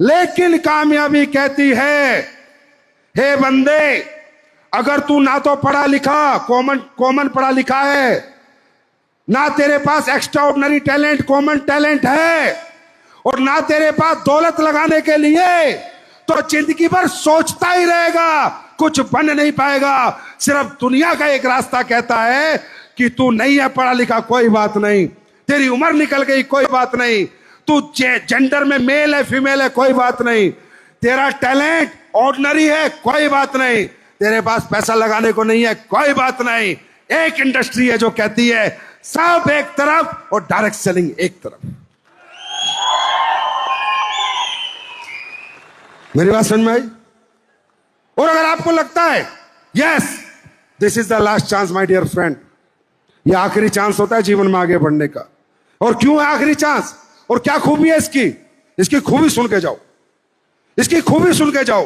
लेकिन कामयाबी कहती है, हे बंदे, अगर तू ना तो पढ़ा लिखा, कॉमन पढ़ा लिखा है, ना तेरे पास extraordinary talent, common talent है, और ना तेरे पास दौलत लगाने के लिए, तो जिंदगी भर सोचता ही रहेगा, कुछ बन नहीं पाएगा। सिर्फ दुनिया का एक रास्ता कहता है कि तू नहीं है पढ़ा लिखा, कोई बात नहीं, तेरी उम्र निकल गई, कोई बात नहीं, तू जेंडर में मेल है फीमेल है, कोई बात नहीं, तेरा टैलेंट ऑर्डिनरी है, कोई बात नहीं, तेरे पास पैसा लगाने को नहीं है, कोई बात नहीं। एक इंडस्ट्री है जो कहती है सब एक तरफ और डायरेक्ट सेलिंग एक तरफ। मेरी बात समझ में आई? और अगर आपको लगता है yes this is the last chance my dear friend, यह आखिरी चांस होता है जीवन में आगे बढ़ने का। और क्यों है आखिरी चांस, और क्या खूबी है इसकी खूबी सुन के जाओ, इसकी खूबी सुन के जाओ।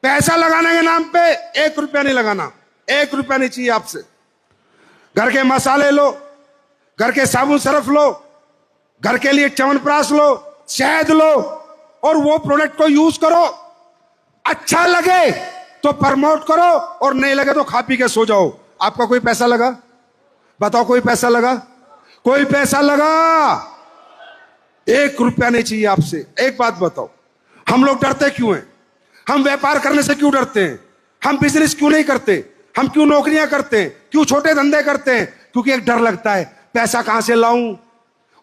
पैसा लगाने के नाम पे 1 रुपया नहीं लगाना, 1 रुपया नहीं चाहिए आपसे। घर के मसाले लो, घर के साबुन सरफ लो, घर के लिए च्यवनप्राश लो, शहद लो, और वो प्रोडक्ट को यूज करो। अच्छा लगे तो प्रमोट करो, और नहीं लगे तो खा पी के सो जाओ। आपका कोई पैसा लगा? बताओ, कोई पैसा लगा? कोई पैसा लगा? 1 रुपया नहीं चाहिए आपसे। एक बात बताओ, हम लोग डरते क्यों हैं? हम व्यापार करने से क्यों डरते हैं? हम बिजनेस क्यों नहीं करते? हम क्यों नौकरियां करते हैं? क्यों छोटे धंधे करते हैं? क्योंकि एक डर लगता है, पैसा कहां से लाऊं,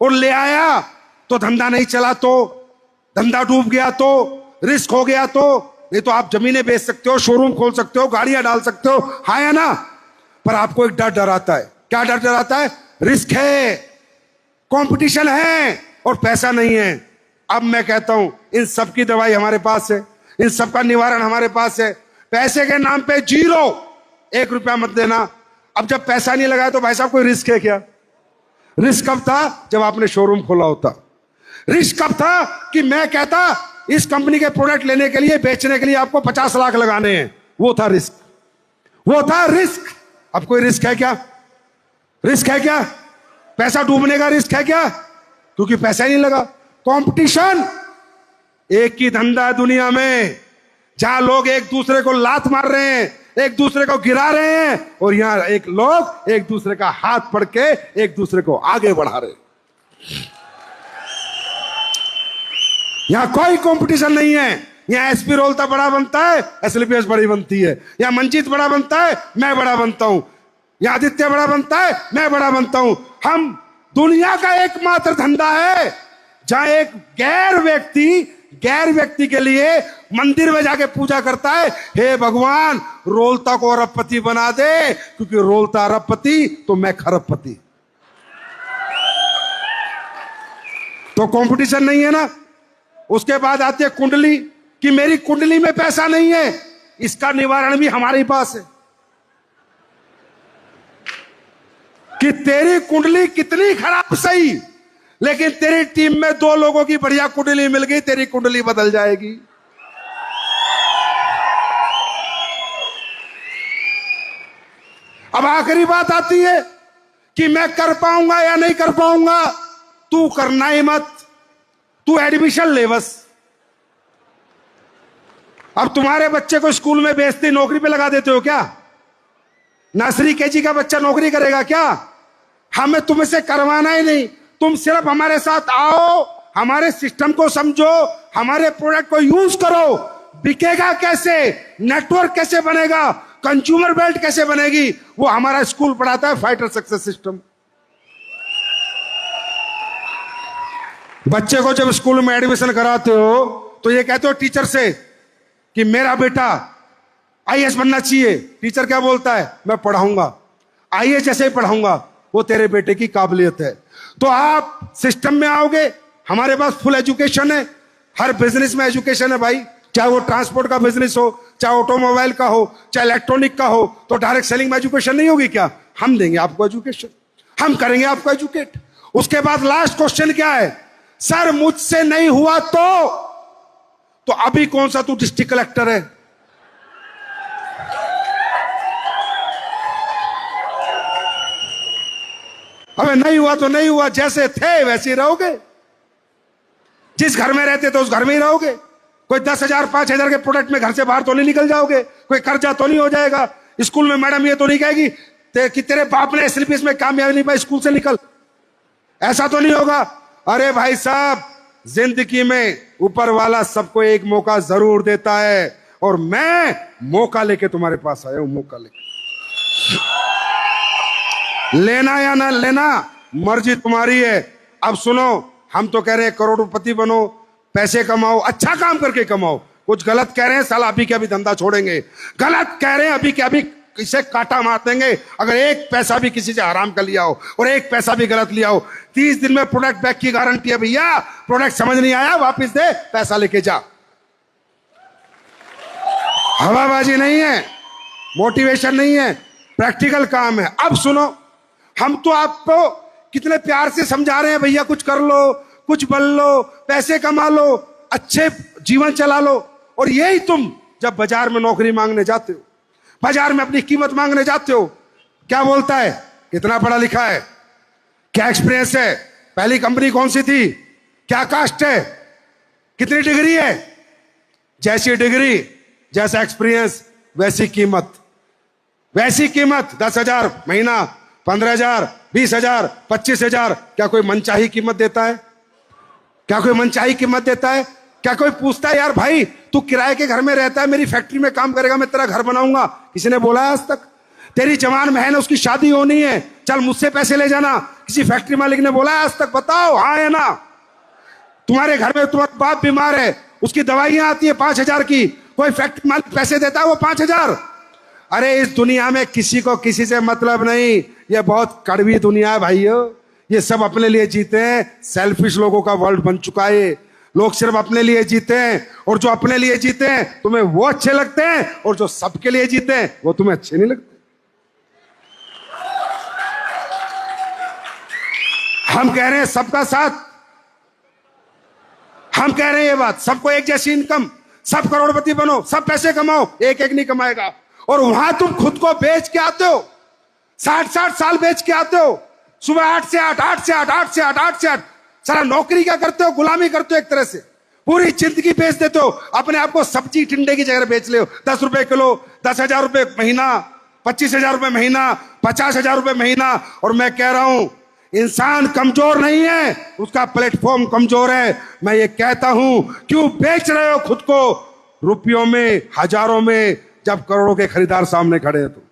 और ले आया तो धंधा नहीं चला, तो धंधा डूब गया, तो रिस्क हो गया, तो नहीं तो आप जमीनें बेच सकते हो, शोरूम खोल सकते हो, गाड़ियां डाल सकते हो, हाँ या ना? पर आपको एक डर डराता है। क्या डर डराता है? रिस्क है, कंपटीशन है, और पैसा नहीं है। अब मैं कहता हूं इन सब की दवाई हमारे पास है, इन सब का निवारण हमारे पास है। पैसे के नाम पे 0, 1 रुपया मत देना। अब जब पैसा नहीं लगाया तो भाई साहब कोई रिस्क है क्या? रिस्क कब था? जब आपने शोरूम खोला होता। रिस्क कब था कि मैं कहता इस कंपनी के प्रोडक्ट लेने के लिए, बेचने के लिए आपको 50 लाख लगाने हैं, वो था रिस्क, वो था रिस्क। अब कोई रिस्क है क्या? रिस्क है क्या? पैसा डूबने का रिस्क है क्या? क्योंकि पैसा ही नहीं लगा। कंपटीशन एक ही धंधा है दुनिया में जहां लोग एक दूसरे को लात मार रहे हैं, एक दूसरे को गिरा रहे हैं, और यहां एक लोग एक दूसरे का हाथ पकड़ के एक दूसरे को आगे बढ़ा रहे हैं। यहां कोई कंपटीशन नहीं है। यहां एसपी रोलता बड़ा बनता है, एसएलपीएस बड़ी बनती है। यहां मंजीत बड़ा बनता है, मैं बड़ा बनता हूं। यहां आदित्य बड़ा बनता है, मैं बड़ा बनता हूं। हम दुनिया का एकमात्र धंधा है जहां एक गैर व्यक्ति गैर व्यक्ति के लिए मंदिर में जाके पूजा करता है, हे भगवान रोल्ता को अरबपति बना दे, क्योंकि रोल्ता अरबपति तो मैं खरबपति। तो कंपटीशन नहीं है ना। उसके बाद आती है कुंडली, कि मेरी कुंडली में पैसा नहीं है, इसका निवारण भी हमारे पास है। कि तेरी कुंडली कितनी खराब सही, लेकिन तेरी टीम में 2 लोगों की बढ़िया कुंडली मिल गई, तेरी कुंडली बदल जाएगी। अब आखिरी बात आती है कि मैं कर पाऊंगा या नहीं कर पाऊंगा। तू करना ही मत, तू एडमिशन ले बस। अब तुम्हारे बच्चे को स्कूल में बेचती नौकरी पे लगा देते हो क्या? नर्सरी केजी का बच्चा नौकरी करेगा क्या? हमें तुमसे करवाना ही नहीं, तुम सिर्फ हमारे साथ आओ, हमारे सिस्टम को समझो, हमारे प्रोडक्ट को यूज करो। बिकेगा कैसे, नेटवर्क कैसे बनेगा, कंज्यूमर बेल्ट कैसे बनेगी, वो हमारा स्कूल पढ़ाता है, फाइटर सक्सेस सिस्टम। बच्चे को जब स्कूल में एडमिशन कराते हो तो ये कहते हो टीचर से कि मेरा बेटा आईएएस बनना चाहिए। टीचर क्या बोलता है? मैं पढ़ाऊंगा, आईएएस जैसे ही पढ़ाऊंगा, वो तेरे बेटे की काबिलियत है। तो आप सिस्टम में आओगे, हमारे पास फुल एजुकेशन है, हर बिजनेस में एजुकेशन है भाई, चाहे वो ट्रांसपोर्ट का बिजनेस हो, चाहे ऑटोमोबाइल का हो, चाहे इलेक्ट्रॉनिक का हो। तो डायरेक्ट सेलिंग में एजुकेशन नहीं होगी क्या? हम देंगे आपको एजुकेशन, हम करेंगे आपको एजुकेट। उसके बाद लास्ट क्वेश्चन क्या है? सर मुझसे नहीं हुआ तो अभी कौन सा तू डिस्ट्रिक्ट कलेक्टर है? अबे नहीं हुआ तो नहीं हुआ, जैसे थे वैसे ही रहोगे। जिस घर में रहते तो उस घर में ही रहोगे। कोई 10,000 5,000 के प्रोडक्ट में घर से बाहर तो नहीं निकल जाओगे, कोई कर्जा तो नहीं हो जाएगा। स्कूल में मैडम ये तो नहीं कहेगी कि तेरे बाप ने एसएलपीएस में कामयाबी नहीं पाई, स्कूल से निकल, ऐसा तो नहीं होगा। अरे भाई साहब, जिंदगी में ऊपर वाला सबको एक मौका जरूर देता है, और मैं मौका लेके तुम्हारे पास आया हूं, मौका लेके। लेना या ना लेना मर्जी तुम्हारी है। अब सुनो, हम तो कह रहे हैं करोड़पति बनो, पैसे कमाओ, अच्छा काम करके कमाओ। कुछ गलत कह रहे हैं, साला अभी के अभी धंधा छोड़ेंगे। गलत कह रहे हैं, अभी के अभी इसे काटा मार देंगे। अगर एक पैसा भी किसी से हराम कर लिया हो और एक पैसा भी गलत लिया हो, 30 दिन में प्रोडक्ट बैक की गारंटी है भैया। प्रोडक्ट समझ नहीं आया वापस दे, पैसा लेके जा। हवाबाजी नहीं है, मोटिवेशन नहीं है, प्रैक्टिकल काम है। अब सुनो, हम तो आपको कितने प्यार से समझा रहे हैं, भैया कुछ कर लो, कुछ बन लो, पैसे कमा लो, अच्छे जीवन चला लो। और यही तुम जब बाजार में नौकरी मांगने जाते हो, बाजार में अपनी कीमत मांगने जाते हो, क्या बोलता है? कितना पढ़ा लिखा है, क्या एक्सपीरियंस है, पहली कंपनी कौन सी थी, क्या कास्ट है, कितनी डिग्री है। जैसी डिग्री, जैसा एक्सपीरियंस, वैसी कीमत। वैसी कीमत 10,000 महीना, 15,000, 20,000, 25,000। क्या कोई मनचाही कीमत देता है? क्या कोई मनचाही कीमत देता है? क्या कोई पूछता है यार भाई तू किराए के घर में रहता है, मेरी फैक्ट्री में काम करेगा, मैं तेरा घर बनाऊंगा? किसी ने बोला है आज तक? तेरी जवान बहन है, उसकी शादी होनी है, चल मुझसे पैसे ले जाना, किसी फैक्ट्री मालिक ने बोला है आज तक? बताओ हाँ या ना। तुम्हारे घर में तुम्हारा बाप बीमार है, उसकी दवाइयां आती है 5,000 की, कोई फैक्ट्री मालिक पैसे देता है वो 5,000? अरे इस दुनिया में किसी को किसी से मतलब नहीं। ये बहुत कड़वी दुनिया है भाइयों, ये सब अपने लिए जीते हैं। सेल्फिश लोगों का वर्ल्ड बन चुका है। लोग सिर्फ अपने लिए जीते हैं, और जो अपने लिए जीते हैं तुम्हें वो अच्छे लगते हैं, और जो सबके लिए जीते हैं वो तुम्हें अच्छे नहीं लगते। हम कह रहे हैं सबका साथ, हम कह रहे हैं ये बात, सबको एक जैसी इनकम, सब करोड़पति बनो, सब पैसे कमाओ, एक एक नहीं कमाएगा। और वहां तुम खुद को बेच के आते हो, 60-60 साल बेच के आते हो, सुबह 8 से 8, 8 से 8, 8 से 8, 8 से 8। सारा नौकरी क्या करते हो? गुलामी करते हो एक तरह से, पूरी जिंदगी बेच देते हो अपने आप को। सब्जी टिंडे की जगह बेच ले हो, 10 रुपए किलो, 10,000 रुपए महीना, 25,000 रुपए महीना, 50,000 रुपए महीना। और मैं कह रहा हूं, इंसान कमजोर नहीं है, उसका प्लेटफॉर्म कमजोर है। मैं ये कहता हूं, क्यों बेच रहे हो खुद को रुपयों में, हजारों में, जब करोड़ों के खरीदार सामने खड़े हैं? तो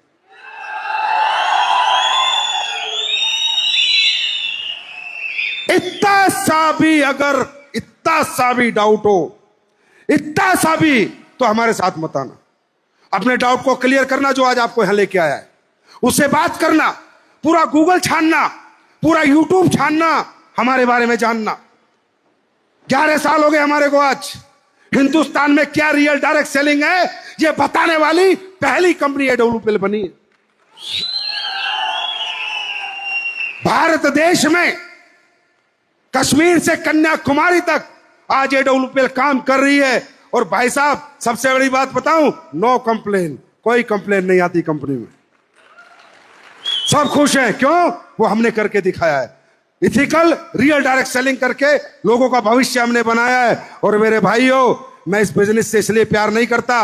इतना सा भी डाउट हो इतना सा भी तो हमारे साथ मत आना। अपने डाउट को क्लियर करना जो आज आपको यहां लेके आया है, उससे बात करना, पूरा गूगल छानना, पूरा यूट्यूब छानना, हमारे बारे में जानना। 11 साल हो गए हमारे को आज। हिंदुस्तान में क्या रियल डायरेक्ट सेलिंग है ये बताने वाली पहली कंपनी एडब्ल्यूपीएल बनी है। भारत देश में कश्मीर से कन्याकुमारी तक आज एडब्ल्यूपीएल काम कर रही है। और भाई साहब सबसे बड़ी बात बताऊं, नो कंप्लेन, कोई कंप्लेन नहीं आती कंपनी में, सब खुश हैं। क्यों? वो हमने करके दिखाया है। इथिकल रियल डायरेक्ट सेलिंग करके लोगों का भविष्य हमने बनाया है। और मेरे भाइयों, मैं इस बिजनेस से इसलिए प्यार नहीं करता,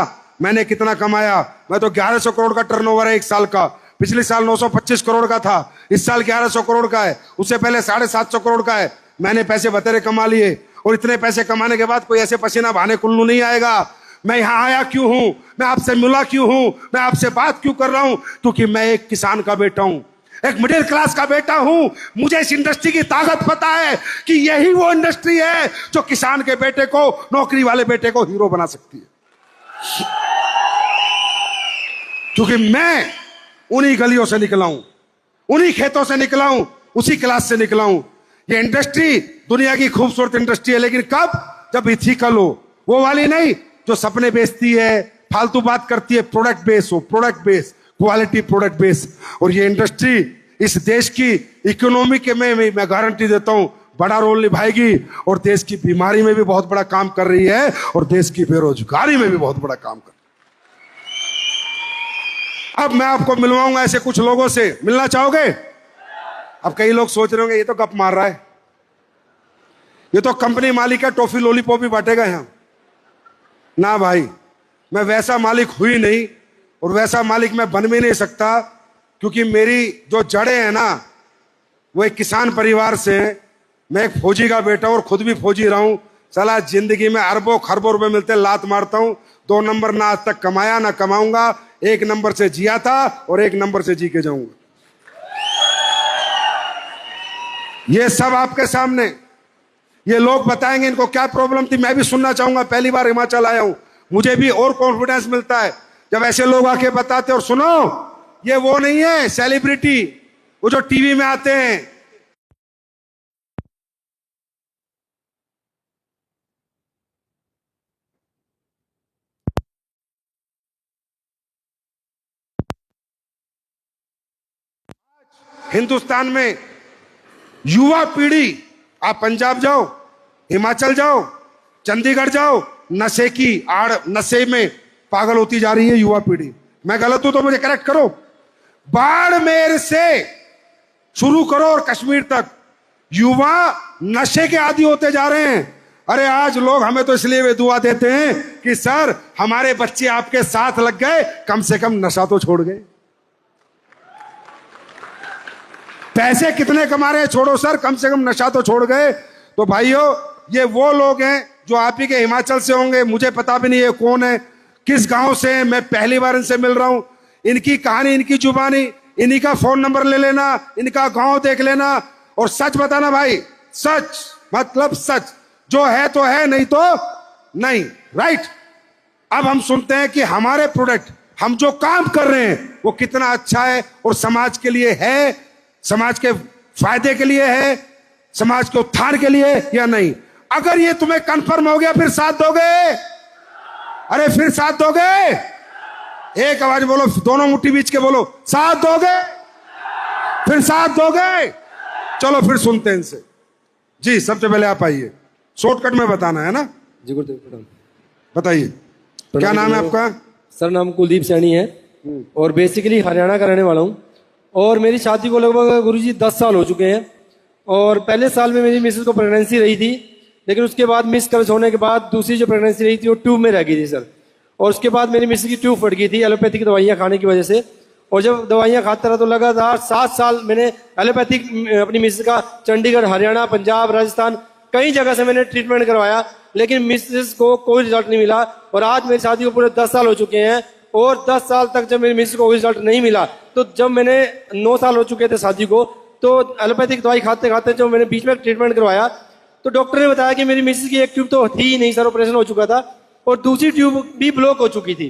मैंने कितना कमाया, मैं तो 1100 करोड़ का टर्नओवर है एक साल का। पिछले साल 925 करोड़ का था, इस साल 1100 करोड़ का है, उससे पहले 750 करोड़ का है। मैंने पैसे बतेरे कमा लिए। और इतने पैसे कमाने के बाद कोई ऐसे पसीना बहाने कुल्लू नहीं आएगा। मैं यहां आया क्यों हूं, मैं आपसे मिला क्यों हूं, मैं आपसे बात क्यों कर रहा हूं? क्योंकि मैं एक किसान का बेटा हूं, एक मिडिल क्लास का बेटा हूं। मुझे इस इंडस्ट्री की ताकत पता है कि यही वो इंडस्ट्री है जो किसान के बेटे को, नौकरी वाले बेटे को हीरो बना सकती है। क्योंकि मैं उन्हीं गलियों से निकला हूं, उन्हीं खेतों से निकला हूं, उसी क्लास से निकला हूं। ये इंडस्ट्री दुनिया की खूबसूरत इंडस्ट्री है, लेकिन कब? जब इथिकल हो। वो वाली नहीं जो सपने बेचती है, फालतू बात करती है। प्रोडक्ट बेस हो, product base, quality product base. और ये इंडस्ट्री इस देश की इकोनॉमी के में मैं गारंटी देता हूं बड़ा रोल निभाएगी। और देश की बीमारी में भी बहुत बड़ा काम कर रही है, और देश की बेरोजगारी में भी बहुत बड़ा काम कर रही है। अब मैं आपको मिलवाऊंगा ऐसे कुछ लोगों से, मिलना चाहोगे? अब कई लोग सोच रहे होंगे ये तो गप मार रहा है, ये तो कंपनी मालिक है, टॉफी लॉलीपॉप भी बांटेगा यहां। ना भाई, मैं वैसा मालिक हुई नहीं, और वैसा मालिक मैं बन भी नहीं सकता। क्योंकि मेरी जो जड़ें हैं ना, वो एक किसान परिवार से है। मैं एक फौजी का बेटा हूं और खुद भी फौजी रहा हूं। साला जिंदगी में अरबों खरबों रुपए मिलते, लात मारता हूं। 2 नंबर ना आज तक कमाया ना कमाऊंगा, 1 नंबर से जिया था और 1 नंबर से जी के जाऊंगा। ये सब आपके सामने, ये लोग बताएंगे इनको क्या प्रॉब्लम थी, मैं भी सुनना चाहूंगा। पहली बार हिमाचल आया हूं, मुझे भी और कॉन्फिडेंस मिलता है जब ऐसे लोग आके बताते। और सुनो, ये वो नहीं है सेलिब्रिटी, वो जो टीवी में आते हैं। हिंदुस्तान में युवा पीढ़ी, आप पंजाब जाओ, हिमाचल जाओ, चंडीगढ़ जाओ, नशे की आड़, नशे में पागल होती जा रही है युवा पीढ़ी। मैं गलत हूं तो मुझे करेक्ट करो। बाड़मेर से शुरू करो और कश्मीर तक युवा नशे के आदी होते जा रहे हैं। अरे आज लोग हमें तो इसलिए वे दुआ देते हैं कि सर हमारे बच्चे आपके साथ लग गए, कम से कम नशा तो छोड़ गए। पैसे कितने कमा रहे हैं छोड़ो सर, कम से कम नशा तो छोड़ गए। तो भाइयों, ये वो लोग हैं जो आप ही के हिमाचल से होंगे, मुझे पता भी नहीं है कौन है, किस गांव से हैं, मैं पहली बार इनसे मिल रहा हूं। इनकी कहानी, इनकी जुबानी, इन्हीं का फोन नंबर ले लेना, इनका गांव देख लेना और सच बताना भाई। सच मतलब सच, जो है तो है, नहीं तो नहीं। राइट। अब हम सुनते हैं कि हमारे प्रोडक्ट, हम जो काम कर रहे हैं वो कितना अच्छा है और समाज के लिए है, समाज के फायदे के लिए है, समाज के उत्थान के लिए या नहीं। अगर ये तुम्हें कंफर्म हो गया, फिर साथ दोगे? अरे फिर साथ दोगे? एक आवाज बोलो, दोनों मुट्ठी बीच के बोलो, साथ दोगे? फिर साथ दोगे? चलो फिर सुनते हैं इनसे। जी सबसे पहले आप आइए, शॉर्टकट में बताना है ना
जी। गुरुदेव
बताइए, क्या नाम है आपका?
सर नाम कुलदीप सैनी है और बेसिकली हरियाणा का रहने वाला हूँ। और मेरी शादी को लगभग गुरुजी 10 साल हो चुके हैं। और पहले साल में मेरी मिसेस को प्रेगनेंसी रही थी, लेकिन उसके बाद मिस कर्ज होने के बाद दूसरी जो प्रेगनेंसी रही थी वो ट्यूब में रह गई थी सर। और उसके बाद मेरी मिसेस की ट्यूब फट गई थी एलोपैथिक दवाइयाँ खाने की वजह से। और जब दवाइयाँ खाता रहा तो लगातार 7 साल मैंने एलोपैथिक अपनी मिसेस का चंडीगढ़, हरियाणा, पंजाब, राजस्थान कई जगह से मैंने ट्रीटमेंट करवाया, लेकिन मिसेस को कोई रिजल्ट नहीं मिला। और आज मेरी शादी को पूरे 10 साल हो चुके हैं और 10 साल तक जब मेरी मिसेस को कोई रिजल्ट नहीं मिला, तो जब मैंने 9 साल हो चुके थे शादी को, तो एलोपैथिक दवाई खाते खाते जब मैंने बीच में ट्रीटमेंट करवाया तो डॉक्टर ने बताया कि मेरी मिसेस की एक ट्यूब तो थी ही नहीं सर, ऑपरेशन हो चुका था। और दूसरी ट्यूब भी ब्लॉक हो चुकी थी।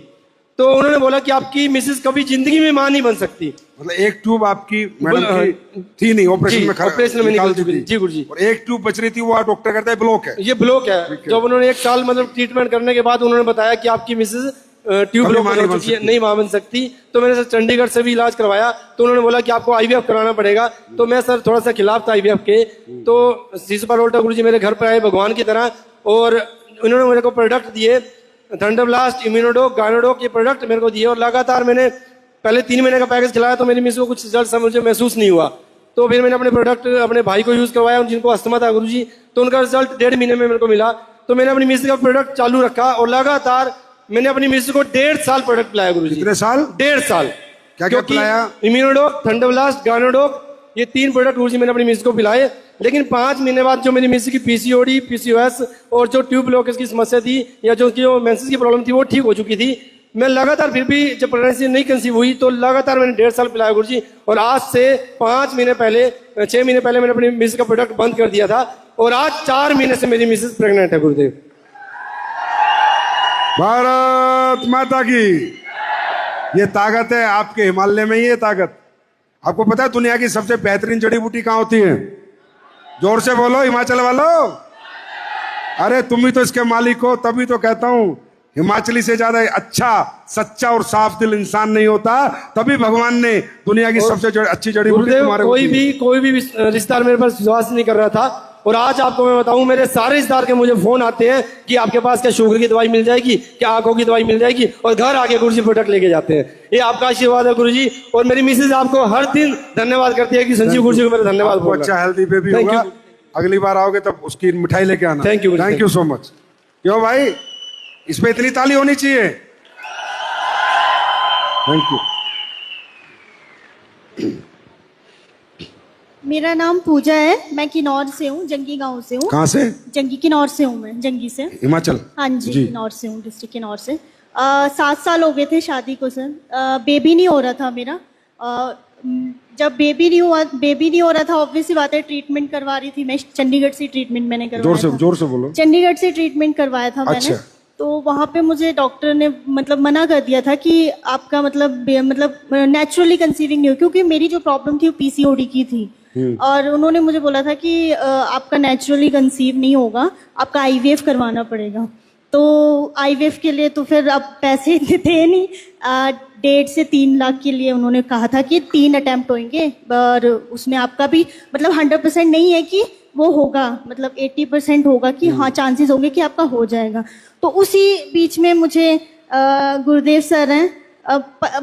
तो उन्होंने बोला कि आपकी मिसेस कभी जिंदगी में मां नहीं बन सकती।
मतलब एक ट्यूब आपकी मैडम की थी नहीं, ऑपरेशन में
ऑपरेशन में निकल चुकी थी जी गुरुजी।
और एक ट्यूब बच रही थी, वो डॉक्टर कहता है ब्लॉक है।
ये ब्लॉक है। जब उन्होंने 1 साल मतलब ट्रीटमेंट करने के बाद उन्होंने बताया कि आपकी मिसेस ट्यूब ब्लॉक हो चुकी है, नहीं मां बन सकती। तो मैंने सर चंडीगढ़ से भी इलाज करवाया, तो उन्होंने बोला कि आपको आईवीएफ कराना पड़ेगा। तो मैं सर थोड़ा सा खिलाफ था आईवीएफ के। तो शिशुपाल रोल्टा गुरुजी मेरे घर पर आए भगवान की तरह, और उन्होंने मेरे को प्रोडक्ट दिए, थंडरब्लास्ट, इम्यूनोडोक, गायनोडोक, ये प्रोडक्ट मेरे को दिए। और लगातार मैंने पहले 3 महीने का पैकेज खिलाया, तो मेरी मिस को कुछ रिजल्ट मुझे महसूस नहीं हुआ। तो फिर मैंने अपने प्रोडक्ट अपने भाई को यूज करवाया, जिनको अस्थमा था गुरुजी, तो उनका रिजल्ट 1.5 महीने में मेरे को मिला। तो मैंने अपनी मिस का प्रोडक्ट चालू रखा, और लगातार मैंने अपनी मिस को 1.5 साल प्रोडक्ट पिलाया गुरुजी।
कितने साल?
1.5 साल।
क्या क्या पिलाया?
इम्यूनोडोक, थंडरब्लास्ट, गायनोडोक, ये 3 प्रोडक्ट गुरुजी मैंने अपनी मिस को पिलाए। लेकिन 5 महीने बाद जो मेरी मिस की पीसीओडी, पीसीओएस और जो ट्यूब ब्लॉकेज की समस्या थी, या जो मेंसेस की प्रॉब्लम थी, वो ठीक हो चुकी थी। मैं लगातार फिर भी जब प्रेगनेंसी नहीं कंसीव हुई, तो लगातार मैंने 1.5 साल पिलाया गुरुजी। और आज से 6 महीने पहले मैंने अपनी मिस का प्रोडक्ट बंद कर दिया था, और आज 4 महीने से मेरी मिसेस प्रेग्नेंट है गुरुदेव।
भारत माता की। ये ताकत है आपके हिमालय में, ये ताकत। आपको पता है दुनिया की सबसे बेहतरीन जड़ी बूटी कहाँ होती है? जोर से बोलो हिमाचल वालों। अरे तुम ही तो इसके मालिक हो, तभी तो कहता हूं हिमाचली से ज्यादा अच्छा, सच्चा और साफ दिल इंसान नहीं होता। तभी भगवान ने दुनिया की सबसे अच्छी जड़ी बूटी तुम्हारे
कोई भी रिश्तेदार मेरे पास विश्वास नहीं कर रहा था। और आज आपको मैं बताऊं, मेरे सारे रिश्तेदार के मुझे फोन आते हैं कि आपके पास क्या शुगर की दवाई मिल जाएगी, क्या आंखों की दवाई मिल जाएगी, और घर आके गुरुजी प्रोडक्ट लेके जाते हैं। ये आपका आशीर्वाद है गुरुजी। और मेरी मिसेज आपको हर दिन धन्यवाद करती है कि संजीव गुरुजी को मेरा धन्यवाद बोलना।
अच्छा हेल्दी बेबी होगा, अगली बार आओगे तब उसकी मिठाई लेके आना। Thank you so much. क्यों भाई, इसमें इतनी ताली होनी चाहिए। Thank you.
मेरा नाम पूजा है, मैं किन्नौर से हूँ, जंगी गांव से हूँ।
कहाँ से?
जंगी, किन्नौर से हूँ मैं, जंगी से,
हिमाचल।
हाँ जी, किन्नौर से हूँ, डिस्ट्रिक्ट किन्नौर से। 7 साल हो गए थे शादी को सर। बेबी नहीं हो रहा था मेरा। जब बेबी नहीं हो रहा था, ऑब्वियसली बात है, ट्रीटमेंट करवा रही थी मैं। चंडीगढ़ से ट्रीटमेंट मैंने करवाया।
जोर से बोलो।
चंडीगढ़ से ट्रीटमेंट करवाया था मैंने। तो वहाँ पे मुझे डॉक्टर ने मतलब मना कर दिया था कि आपका मतलब नेचुरली कंसीविंग नहीं हो, क्योंकि मेरी जो प्रॉब्लम थी वो पीसीओडी की थी। और उन्होंने मुझे बोला था कि आपका नेचुरली कंसीव नहीं होगा, आपका आईवीएफ करवाना पड़ेगा। तो आईवीएफ के लिए तो फिर अब पैसे इतने थे नहीं। 1.5 से 3 लाख के लिए उन्होंने कहा था कि 3 अटेम्प्ट होंगे, और उसमें आपका भी मतलब 100% नहीं है कि वो होगा, मतलब 80% होगा कि हाँ चांसेस होंगे कि आपका हो जाएगा। तो उसी बीच में मुझे गुरुदेव सर हैं,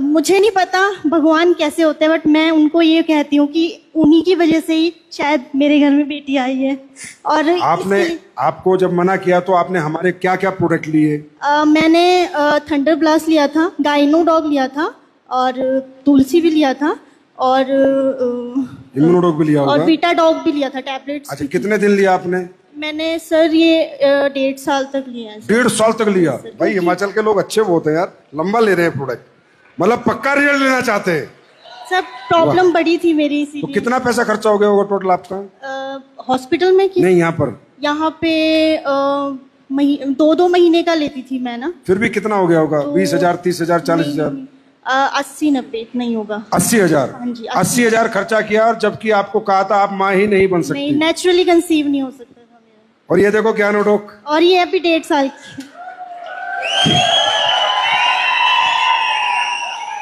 मुझे नहीं पता भगवान कैसे होते हैं, बट मैं उनको ये कहती हूँ कि उन्हीं की वजह से ही शायद मेरे घर में बेटी आई है। और
आपको जब मना किया तो आपने हमारे क्या क्या प्रोडक्ट लिए?
मैंने थंडर ब्लास्ट लिया था, गाइनोडॉग लिया था, और तुलसी भी लिया था, और
इम्यूनोडॉग भी लिया होगा,
और बीटा डॉग भी लिया था, टैबलेट्स।
अच्छा, कितने दिन लिया आपने?
मैंने सर ये 1.5 साल तक लिया है।
1.5 साल तक लिया? भाई हिमाचल के लोग अच्छे बहुत है यार, लंबा ले रहे हैं प्रोडक्ट, मतलब पक्का रिजल्ट लेना चाहते हैं।
सब प्रॉब्लम बड़ी थी मेरी, इसीलिए।
तो कितना पैसा खर्चा हो गया होगा टोटल आपका?
हॉस्पिटल में की?
नहीं, यहाँ पे
2 महीने का लेती थी मैं ना।
फिर भी कितना हो गया होगा? 20,000, 30,000, 40,000?
80-90 नहीं होगा।
80,000?
हाँ जी,
80,000 खर्चा किया, और जबकि आपको कहा था आप माँ ही नहीं बन सकती।
नहीं, नेचुरली कंसीव नहीं हो सकता था मेरा।
और ये देखो गायनोडॉक,
और ये अभी 1.5 साल की।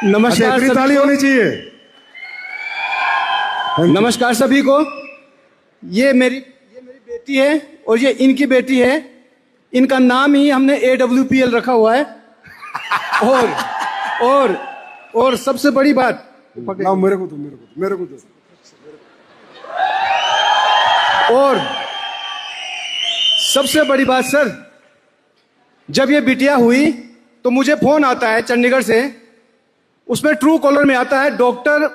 नमस्कार,
इतनी ताली होनी चाहिए।
नमस्कार सभी को। ये मेरी बेटी है, और ये इनकी बेटी है। इनका नाम ही हमने AWPL रखा हुआ है। और सबसे बड़ी बात,
मेरे को दो।
और सबसे बड़ी बात सर, जब ये बिटिया हुई तो मुझे फोन आता है चंडीगढ़ से, उसमें ट्रू कॉलर में आता है डॉक्टर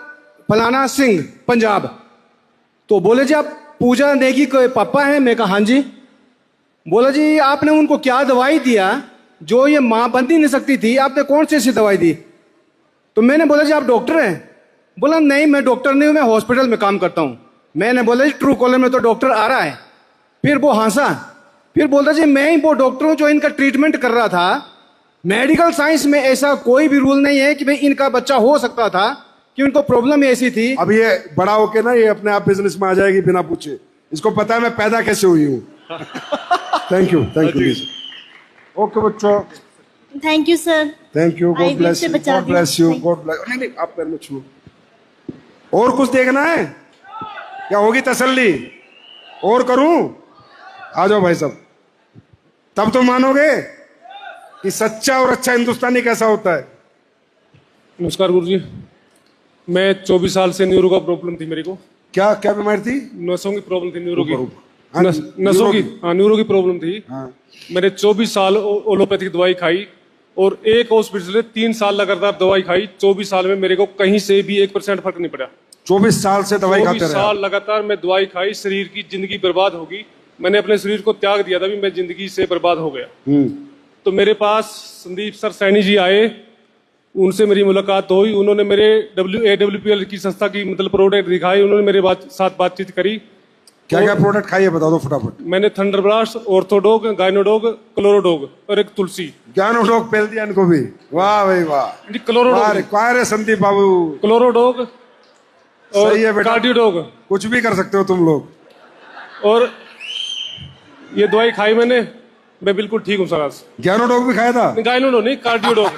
फलाना सिंह पंजाब। तो बोले जी आप पूजा नेगी के पापा हैं? मैं कहा हाँ जी। बोला जी आपने उनको क्या दवाई दिया जो ये मां बन ही नहीं सकती थी, आपने कौन सी ऐसी दवाई दी? तो मैंने बोला जी आप डॉक्टर हैं? बोला नहीं मैं डॉक्टर नहीं हूं, मैं हॉस्पिटल में काम करता हूं। मैंने बोला जी ट्रू कॉलर में तो डॉक्टर आ रहा है। फिर वो हंसा,
फिर बोलता जी मैं ही वो डॉक्टर हूं जो इनका ट्रीटमेंट कर रहा था। मेडिकल साइंस में ऐसा कोई भी रूल नहीं है कि भाई इनका बच्चा हो सकता था, कि उनको प्रॉब्लम ऐसी थी।
अब ये बड़ा होके ना ये अपने आप बिजनेस में आ जाएगी बिना पूछे। इसको पता है मैं पैदा कैसे हुई हूँ। थैंक यू ओके बच्चों,
thank you sir.
Thank you, God
IVF
bless
से
यू,
बचा
गॉड
दिया।
Bless you,
Thank
God bless. नहीं नहीं आप पैर में छू। और कुछ देखना है क्या? होगी तसल्ली? और करूं? आ जाओ भाई साहब, तब तो मानोगे कि सच्चा और अच्छा हिंदुस्तानी कैसा होता है।
नमस्कार गुरुजी, मैं 24 साल से न्यूरो का प्रॉब्लम थी मेरे को।
क्या क्या बीमारी थी?
नसों की प्रॉब्लम थी, न्यूरो की।
हाँ,
नसों की, हाँ, न्यूरो की प्रॉब्लम थी।
हाँ।
मैंने 24 साल ओलोपैथिक दवाई खाई और एक हॉस्पिटल से 3 साल लगातार दवाई खाई। 24 साल में मेरे को कहीं से भी 1% फर्क नहीं पड़ा।
24 साल से दवाई खाते
24
रहे
साल लगातार मैं दवाई खाई। शरीर की जिंदगी बर्बाद होगी। मैंने अपने शरीर को त्याग दिया था भी मैं जिंदगी से बर्बाद हो गया। तो मेरे पास संदीप सर सैनी जी आए, उनसे मेरी मुलाकात हुई। उन्होंने मेरे AWPL की संस्था की मतलब प्रोडक्ट दिखाई। उन्होंने मेरे साथ बातचीत करी।
क्या क्या प्रोडक्ट खाइए बता दो फटाफट।
मैंने थंडरब्लास्ट, ऑर्थोडॉग, गायनोडॉग, क्लोरोडॉग और एक तुलसी।
ज्ञानोडॉग पेल दिया इनको भी। वाह भाई वाह।
क्लोरोडॉग,
क्या रे संदीप बाबू,
क्लोरोडॉग और
सही है बेटा।
कार्डियोडॉग,
कुछ भी कर सकते हो तुम लोग।
और ये दवाई खाई मैंने, मैं बिल्कुल ठीक हूँ सर आज।
ज्ञानोडॉग भी खाया था?
गायनोडॉग नहीं, कार्डियोडॉग।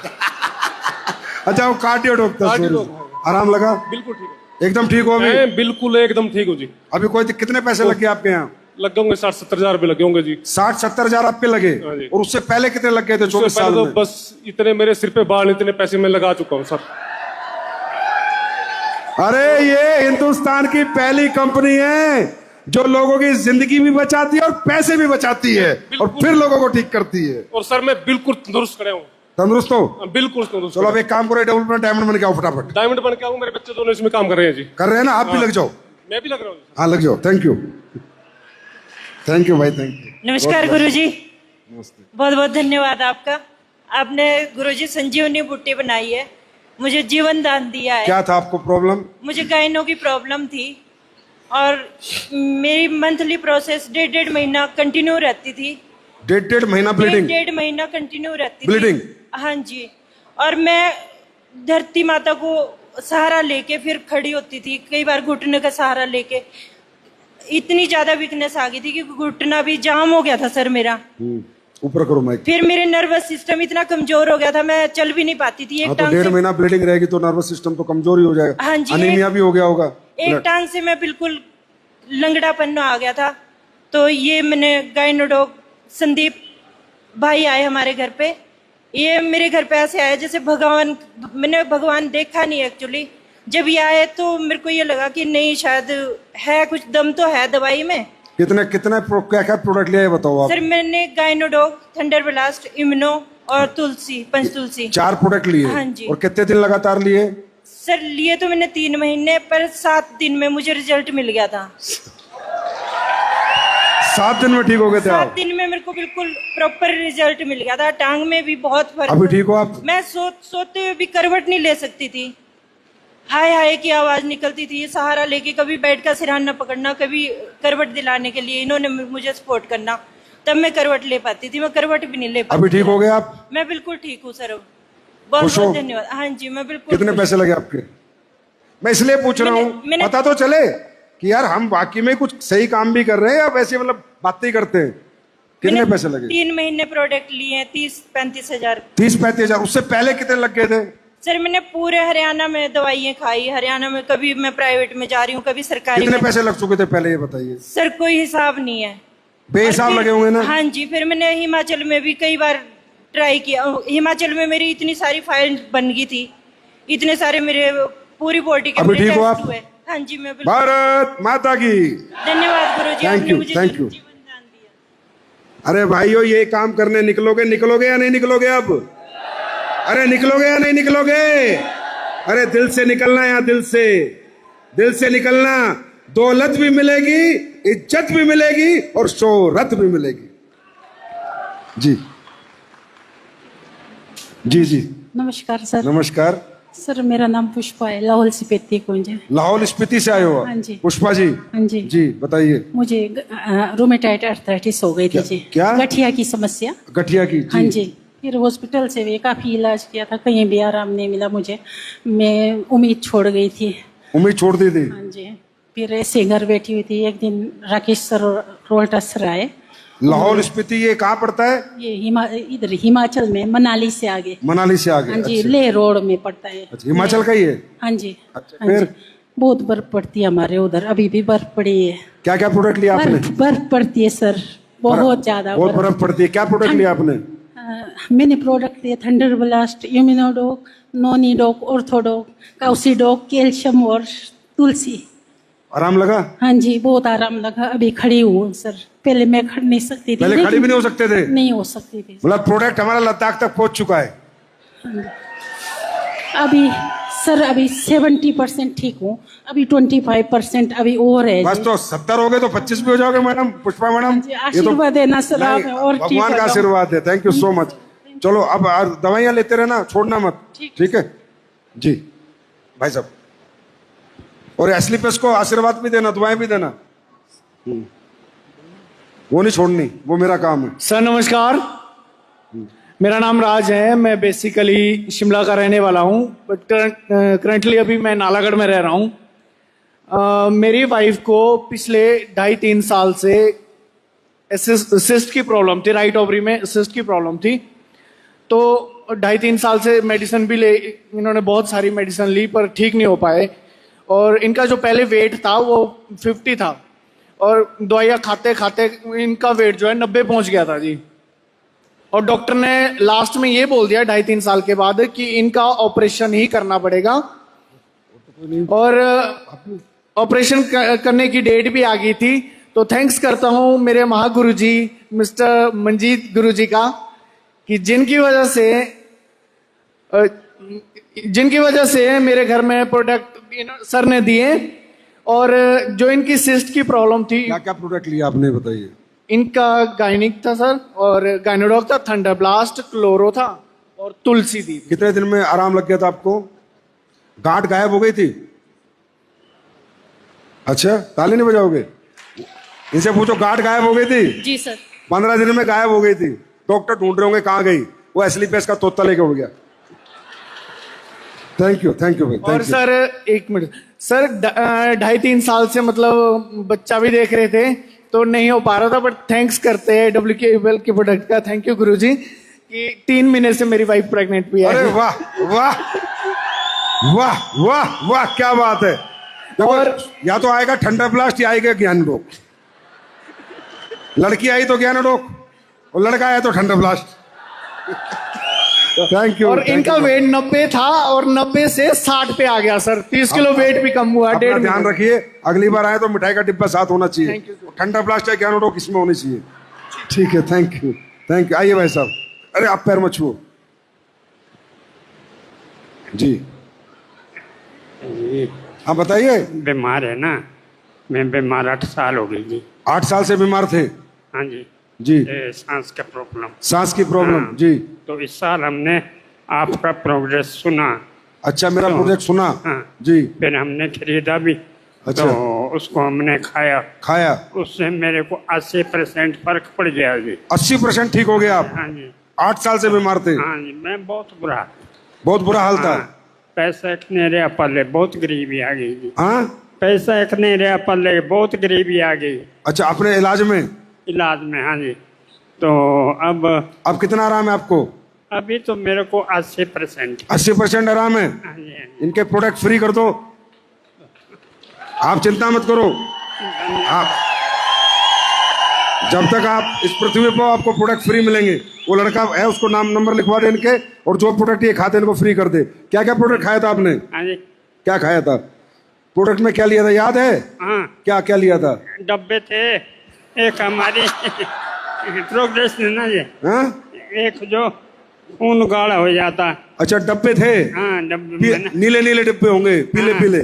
अच्छा वो कार्डियोडॉग था।
कार्डियोडॉग।
आराम लगा?
बिल्कुल ठीक है,
एकदम ठीक हो अभी?
मैं बिल्कुल एकदम ठीक हूँ जी।
अभी कोई कितने पैसे लग गए आपके यहाँ?
लग होंगे 60-70 हजार रुपये लगे होंगे जी।
60-70 हजार आप पे लगे?
हाँ जी।
और उससे पहले कितने लग गए थे?
उससे
24
पहले
साल
तो
में?
बस इतने मेरे सिर पे बाल, इतने पैसे मैं लगा चुका हूँ सर।
अरे ये हिंदुस्तान की पहली कंपनी है जो लोगों की जिंदगी भी बचाती है और पैसे भी बचाती है और फिर लोगों को ठीक करती है।
और सर मैं बिल्कुल तंदुरुस्त खड़े हूँ।
तंदुरुस्त हो?
बिल्कुल तंदुरुस्त।
चलो अब एक काम करो, डबल डायमंड बन के आओ फटाफट।
डायमंड बन के आऊँ, मेरे बच्चे दोनों इसमें काम कर रहे हैं जी।
कर रहे हैं ना? आप भी लग जाओ।
मैं भी लग रहा हूँ।
हाँ लग जाओ। थैंक यू भाई, थैंक यू।
नमस्कार गुरुजी, बहुत बहुत धन्यवाद आपका। आपने गुरुजी संजीवनी बूटी बनाई है, मुझे जीवन दान दिया है।
क्या था आपको प्रॉब्लम?
मुझे गायनों की प्रॉब्लम थी और मेरी मंथली प्रोसेस 1.5 महीना कंटिन्यू रहती थी।
1.5 महीना ब्लीडिंग?
1.5 महीना कंटिन्यू रहती
ब्लीडिंग?
थी। हाँ जी। और मैं धरती माता को सहारा लेके फिर खड़ी होती थी, कई बार घुटने का सहारा लेके। इतनी ज्यादा वीकनेस आ गई थी कि घुटना भी जाम हो गया था सर मेरा।
ऊपर करो माइक।
फिर मेरे नर्वस सिस्टम इतना कमजोर हो गया था, मैं चल भी नहीं पाती थी। एक
हाँ तो
टांग
1.5
से,
महीना ब्लीडिंग रहेगी तो नर्वस सिस्टम तो कमजोर ही हो जाएगा।
हाँ जी,
अनीमिया भी हो गया होगा।
एक टांग से मैं बिल्कुल लंगड़ापन आ गया था। तो ये मैंने गायनोडॉग संदीप भाई आए हमारे घर पे। ये मेरे घर पे ऐसे आए जैसे भगवान, मैंने भगवान देखा नहीं एक्चुअली। जब ये आए तो मेरे को ये लगा कि नहीं, शायद है कुछ दम तो है दवाई में।
कितने क्या क्या प्रोडक्ट लिया है बताओ आप।
सर मैंने गायनोडॉग, थंडरब्लास्ट, इम्यूनो और तुलसी, पंचतुलसी,
4 प्रोडक्ट लिए?
हाँ जी।
और कितने दिन लगातार लिए?
सर लिए तो मैंने 3 महीने, पर 7 दिन में मुझे रिजल्ट मिल गया था।
7 दिन में ठीक हो गए थे
7
आप?
दिन में मेरे को बिल्कुल प्रॉपर रिजल्ट मिल गया था। टांग में भी बहुत फर्क।
अभी ठीक हो आप?
मैं सोते हुए भी करवट नहीं ले सकती थी। हाय हाय की आवाज निकलती थी। ये सहारा लेके कभी बेड का सिरहाना पकड़ना, कभी करवट दिलाने के लिए इन्होंने मुझे सपोर्ट करना, तब मैं करवट ले पाती थी। मैं करवट भी नहीं ले पाती।
अभी ठीक हो गए आप?
मैं बिल्कुल ठीक हूँ सर। बहुत
खुश हो?
बहुत धन्यवाद। हाँ जी, मैं बिल्कुल।
कितने पैसे लगे आपके? मैं इसलिए पूछ रहा हूँ पता तो चले कि यार हम वाकई में कुछ सही काम भी कर रहे हैं या वैसे मतलब बातें ही करते हैं। कितने पैसे लगे?
3 महीने प्रोडक्ट लिए हैं, 30-35 हजार।
30-35 हजार। उससे पहले कितने लग गए थे?
सर मैंने पूरे हरियाणा में दवाइयाँ खाई। हरियाणा में कभी मैं प्राइवेट में जा रही हूँ, कभी सरकारी
कितने
में।
पैसे लग चुके थे पहले ये बताइए?
सर कोई हिसाब नहीं है।
बेहिसाब
और फिर-
लगे होंगे ना?
हाँ जी। फिर मैंने हिमाचल में भी कई बार ट्राई किया। हिमाचल में मेरी इतनी सारी फाइल बन गई थी, इतने सारे मेरे पूरी बॉडी के
अभी
मेरे
ठीक हो
टेस्ट
आप?
हुए। हाँ जी, मैं बिल्कुल।
भारत माता की
धन्यवाद गुरुजी,
Thank
आपने
you,
मुझे
thank you.
जीवन दान दिया।
अरे भाइयों ये काम करने निकलोगे या नहीं निकलोगे अब? अरे निकलोगे या नहीं निकलोगे? अरे दिल से निकलना, यहाँ दिल से निकलना। दौलत भी मिलेगी, इज्जत भी मिलेगी और शोहरत भी मिलेगी। जी जी जी
नमस्कार सर।
नमस्कार।
सर मेरा नाम पुष्पा है, लाहौल स्पीति कुंज।
लाहौल स्पीति से आए हो आप?
हाँ जी।
पुष्पा जी,
हाँ जी।
जी बताइए।
मुझे रोमेटाइड अर्थराइटिस हो गई थी जी।
क्या?
गठिया की समस्या।
गठिया की?
हाँ जी। फिर हॉस्पिटल से भी काफी इलाज किया था, कहीं भी आराम नहीं मिला मुझे। मैं उम्मीद छोड़ गई थी।
उम्मीद छोड़ दी थी?
हाँ जी। फिर ऐसे घर बैठी हुई थी, एक दिन राकेश सर और रोल्टा सर आए।
लाहौल स्पीति ये कहाँ पड़ता है?
ये इधर हिमाचल में, मनाली से आगे।
मनाली से आगे?
हाँ जी।
अच्छा।
लेह रोड में पड़ता है।
अच्छा, हिमाचल का ही है?
हाँ जी।
अच्छा,
हाँ
फिर?
जी। बहुत बर्फ पड़ती है हमारे उधर, अभी भी बर्फ पड़ी है।
क्या क्या प्रोडक्ट लिया आपने?
बर्फ पड़ती है सर, बहुत ज्यादा
बहुत बर्फ पड़ती है। क्या प्रोडक्ट लिया आपने?
मैंने प्रोडक्ट लिए थंडर ब्लास्ट, इम्यूनोडोक, नोनीडोक, ऑर्थोडोक, काउसीडोक, कैल्शियम और तुलसी।
आराम लगा?
हाँ जी, बहुत आराम लगा। अभी खड़ी हूँ सर, पहले मैं खड़ नहीं सकती थी।
पहले खड़ी भी नहीं हो सकते थे?
नहीं हो सकती थी।
मतलब प्रोडक्ट हमारा लद्दाख तक पहुंच चुका है?
अभी सर अभी 70% ठीक हूँ, अभी 25% अभी और है
बस
जी।
तो 70 हो गए तो 25 भी हो जाओगे मैडम, पुष्पा मैडम।
जी, आशीर्वाद देना सर आप, और ठीक
भगवान
हो
का
जाओ।
आशीर्वाद है। Thank you so much. चलो अब दवाइयां लेते रहना, छोड़ना मत, ठीक है जी भाई साहब। और एस्लीपेस को आशीर्वाद भी देना, दुआएं भी देना। वो नहीं छोड़नी, वो मेरा काम है।
सर नमस्कार, मेरा नाम राज है। मैं बेसिकली शिमला का रहने वाला हूँ, बट करंटली अभी मैं नालागढ़ में रह रहा हूँ। मेरी वाइफ को पिछले 2.5-3 साल से सिस्ट की प्रॉब्लम थी, राइट ओवरी में सिस्ट की प्रॉब्लम थी। तो 2.5-3 साल से मेडिसिन भी ले, इन्होंने बहुत सारी मेडिसिन ली पर ठीक नहीं हो पाए। और इनका जो पहले वेट था वो 50 था, और दवाइयाँ खाते खाते इनका वेट जो है 90 पहुंच गया था जी। और डॉक्टर ने लास्ट में ये बोल दिया 2.5-3 साल के बाद कि इनका ऑपरेशन ही करना पड़ेगा। और ऑपरेशन करने की डेट भी आ गई थी। तो थैंक्स करता हूँ मेरे महागुरु जी मिस्टर मंजीत गुरु जी का, कि जिनकी वजह से मेरे घर में प्रोडक्ट सर ने दिए। और जो इनकी सिस्ट की प्रॉब्लम थी,
क्या क्या प्रोडक्ट लिया आपने बताइए?
इनका गायनिक था सर, और गायनोडॉक था, थंडर ब्लास्ट, क्लोरो था, और तुलसी थी।
कितने दिन में आराम लग गया था आपको? गांठ गायब हो गई थी? अच्छा, ताली नहीं बजाओगे? इनसे पूछो, गांठ गायब हो गई थी?
जी सर।
15 दिन में गायब हो गई थी। डॉक्टर ढूंढ रहे होंगे कहाँ गई, वो एस्लीपेस का तोता लेके उड़ गया। थैंक यू भाई,
और
थैंक यू।
सर एक मिनट सर, 2.5-3 साल से मतलब बच्चा भी देख रहे थे तो नहीं हो पा रहा था, बट थैंक्स करते हैं WKL के प्रोडक्ट का। थैंक यू गुरुजी कि 3 महीने से मेरी वाइफ प्रेग्नेंट भी है।
अरे वाह वाह वाह वाह वाह, क्या बात है। और या तो आएगा ठंडा ब्लास्ट या आएगा ज्ञानडोक। लड़की आई तो ज्ञानडोक, और लड़का आया तो ठंडा ब्लास्ट। Thank you.
और इनका वेट 90 था और 90 से 60 पे आ गया सर। 30 किलो वेट भी कम हुआ।
अपना ध्यान रखिए, अगली बार आए तो मिठाई का डिब्बा साथ होना चाहिए। ठंडा ब्लास्ट है ज्ञानडोक इसमें होनी चाहिए। ठीक है, थैंक यू थैंक यू। आइए भाई साहब। अरे आप पैर मत छुओ जी। हाँ बताइए।
बीमार है ना, मैं बीमार 8 साल हो गई जी।
8 साल से बीमार थे?
हाँ जी
जी।
सांस का प्रॉब्लम।
सांस की प्रॉब्लम?
हाँ।
जी।
तो इस साल हमने आपका प्रोग्रेस सुना।
अच्छा, मेरा
तो,
प्रोजेक्ट सुना?
हाँ
जी।
फिर हमने खरीदा भी।
अच्छा।
तो उसको हमने खाया। उससे मेरे को 80% फर्क पड़ गया जी।
80% ठीक हो गया आप?
हाँ जी।
8 साल से बीमार थे?
हाँ जी, मैं बहुत बुरा
हाल था।
पैसा एक नहीं रहा पल्ले, बहुत गरीबी आ गई जी।
हाँ,
पैसा एक नहीं रहा पल्ले, बहुत गरीबी आ गई।
अच्छा, अपने इलाज में?
हाँ जी। तो अब
कितना आराम है आपको?
अभी तो मेरे को 80%।
80% आराम है?
हाँ जी।
इनके प्रोडक्ट फ्री कर दो, आप चिंता मत करो। आप जब तक आप इस पृथ्वी पर, आपको प्रोडक्ट फ्री मिलेंगे। वो लड़का है, उसको नाम नंबर लिखवा दे इनके, और जो प्रोडक्ट ये खाते इनको फ्री कर दे। क्या क्या प्रोडक्ट खाया था आपने?
हाँ जी।
क्या खाया था? प्रोडक्ट में क्या लिया था याद है?
हाँ।
क्या लिया था?
डब्बे थे, एक हमारी प्रोग्रेस ना जी।
हाँ?
एक जो खून गाढ़ा हो जाता।
अच्छा, डब्बे थे?
हाँ, डब्बे
नीले नीले डिब्बे होंगे, पीले पीले।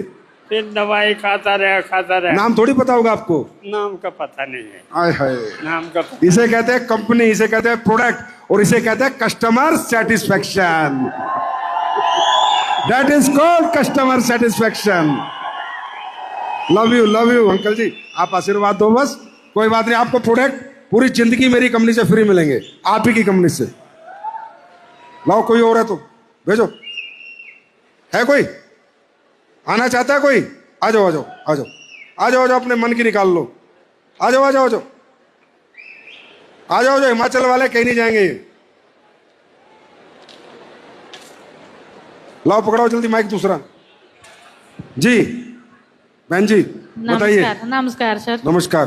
फिर दवाई खाता रहा।
नाम थोड़ी पता होगा आपको?
नाम का पता नहीं है।
आय हाय,
नाम का पता।
इसे कहते हैं कंपनी, इसे कहते हैं प्रोडक्ट, और इसे कहते हैं customer satisfaction. That is called customer satisfaction. Love you uncle ji, आप आशीर्वाद दो बस, कोई बात नहीं। आपको प्रोडक्ट पूरी जिंदगी मेरी कंपनी से फ्री मिलेंगे, आप ही की कंपनी से। लाओ, कोई और है तो भेजो। है कोई आना चाहता है कोई? आ जाओ आ जाओ आ जाओ आ जाओ आ जाओ, अपने मन की निकाल लो। आ जाओ आ जाओ आ जाओ आ जाओ, जो हिमाचल वाले कहीं नहीं जाएंगे। लाओ पकड़ाओ जल्दी माइक दूसरा। जी बहन जी बताइए।
नमस्कार सर।
नमस्कार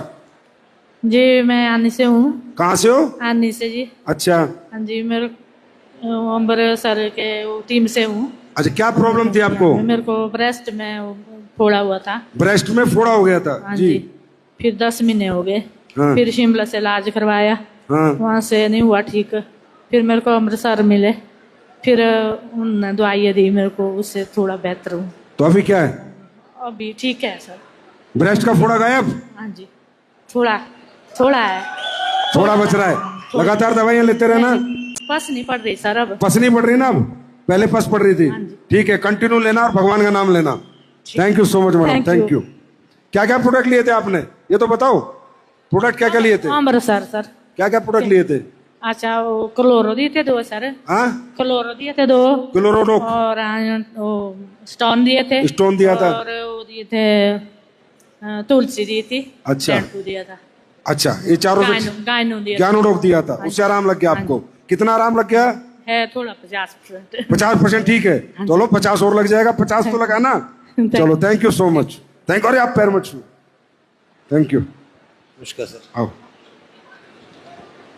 जी, मैं आनी से हूँ।
कहाँ से हो?
आनी से जी।
अच्छा
हाँ जी, मेरे अंबर सर के टीम से हूँ।
अच्छा, क्या प्रॉब्लम थी आपको?
मेरे को ब्रेस्ट में फोड़ा हुआ था।
ब्रेस्ट में फोड़ा हो गया था?
हाँ जी। फिर 10 महीने हो गए।
हाँ।
फिर शिमला से इलाज करवाया।
हाँ।
वहाँ से नहीं हुआ ठीक। फिर मेरे को अमृतसर मिले, फिर उन्होंने दवाइयाँ दी मेरे को, उससे थोड़ा बेहतर हूँ।
तो अभी क्या है?
अभी ठीक है सर।
ब्रेस्ट का फोड़ा गायब?
हाँ जी, थोड़ा है।
थोड़ा बच रहा है। लगातार दवाइयाँ लेते रहना।
पस नहीं पड़ रही सर अब।
पस नहीं पड़ रही ना अब? पहले पस पड़ रही थी। ठीक है, कंटिन्यू लेना और भगवान का नाम लेना। Thank you so much madam, thank you. क्या क्या प्रोडक्ट लिए थे आपने, ये तो बताओ। प्रोडक्ट क्या क्या लिए थे?
अमृतसर सर।
क्या क्या प्रोडक्ट लिए थे?
अच्छा, वो क्लोरो दिए थे 2 सर।
हाँ,
क्लोरो दिए थे 2।
क्लोरोडोक।
और वो स्टोन दिए थे।
स्टोन दिया था।
और वो दिए थे तुलसी दी थी।
अच्छा।
शैम्पू दिया था।
अच्छा, ये चारों से
गायनो दिया था।
ज्ञानोडोक दिया था, उससे आराम लग गया आपको? कितना आराम लग गया?
है थोड़ा 50%।
50%? ठीक है, चलो 50 और लग जाएगा। 50 तो लगा ना। चलो, thank you so much. Thank you. अरे आप पैर मत छू। Thank you.
नमस्कार सर।
आओ।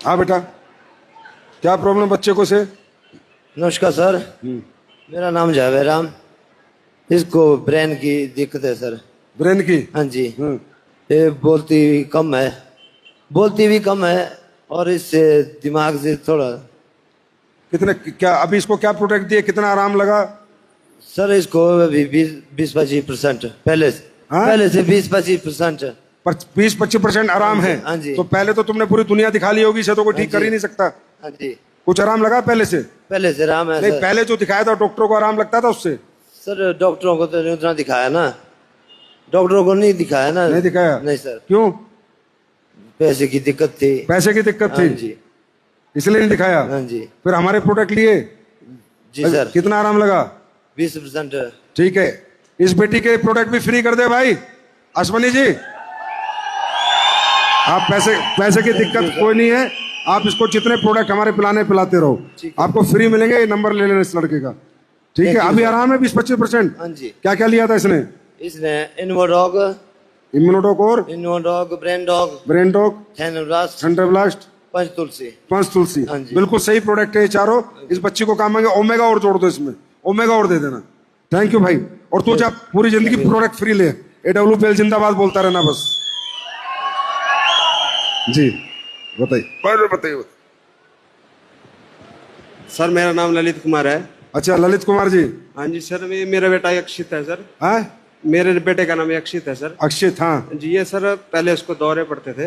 हाँ बेटा, क्या प्रॉब्लम बच्चे को से?
नमस्कार सर, मेरा नाम जावेद राम। इसको ब्रेन की दिक्कत है सर।
ब्रेन की?
हाँ जी। ये बोलती भी कम है और इससे दिमाग से थोड़ा।
कितने क्या अभी इसको क्या प्रोडक्ट दिए, कितना आराम लगा?
सर इसको अभी 20-25% पहले से 20-25%।
20-25% आराम है?
हाँ जी।
तो पहले तो तुमने पूरी दुनिया दिखा ली होगी, इसे तो कोई ठीक कर ही नहीं सकता।
हाँ जी।
कुछ आराम लगा पहले से?
पहले से आराम है
नहीं,
सर।
पहले जो दिखाया था डॉक्टरों को आराम लगता था उससे?
सर डॉक्टरों को तो नहीं उतना दिखाया ना। डॉक्टरों को नहीं दिखाया ना।
नहीं दिखाया?
नहीं सर।
क्यों?
पैसे की दिक्कत थी।
पैसे की दिक्कत
हाँ
थी
जी,
इसलिए नहीं दिखाया?
हाँ जी।
फिर हमारे प्रोडक्ट लिए?
जी सर।
कितना आराम लगा?
20%।
ठीक है, इस बेटी के प्रोडक्ट भी फ्री कर दे भाई अश्वनी जी। आप पैसे की दिक्कत कोई नहीं है, आप इसको जितने प्रोडक्ट हमारे पिलाते रहो, आपको फ्री मिलेंगे। ये नंबर ले लेना इस लड़के का, ठीक है? अभी आराम है 20-25%?
हाँ जी।
क्या क्या लिया था इसने?
इन्वोडॉग,
और ब्रेन डॉग, थंडर ब्लास्ट, पंच तुलसी।
हाँ जी।
बिल्कुल सही प्रोडक्ट है ये चारों। इस बच्ची को काम आएंगे। ओमेगा और जोड़ दो इसमें, ओमेगा और दे देना। थैंक यू भाई। और तू जा पूरी जिंदगी प्रोडक्ट फ्री ले। AWPL जिंदाबाद बोलता रहना बस। जी बताइए।
सर मेरा नाम ललित कुमार है।
अच्छा ललित कुमार जी।
हाँ जी सर, मेरा बेटा अक्षित है सर।
हाँ,
मेरे बेटे का नाम अक्षित है सर।
अक्षित, हाँ
जी। ये सर पहले उसको दौरे पड़ते थे।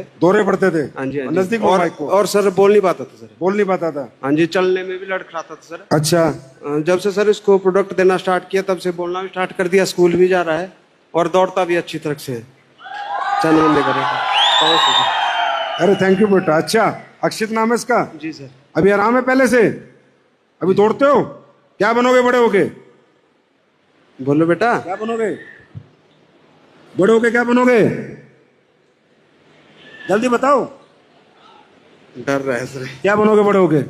हाँ जी। नजदीक
और सर बोल नहीं पाता था सर।
बोल नहीं पाता था?
हाँ जी। चलने में भी लड़खड़ाता था सर।
अच्छा।
जब से सर इसको प्रोडक्ट देना स्टार्ट किया तब से बोलना भी स्टार्ट कर दिया, स्कूल भी जा रहा है और दौड़ता भी अच्छी तरह से।
अरे थैंक यू बेटा। अच्छा, अक्षित नाम है इसका?
जी सर।
अभी आराम है पहले से? अभी दौड़ते हो? क्या बनोगे बड़े होके?
बोलो बेटा।
क्या बनोगे बड़े होके? क्या बनोगे जल्दी बताओ।
डर रहा है सर।
क्या बनोगे बड़े होके?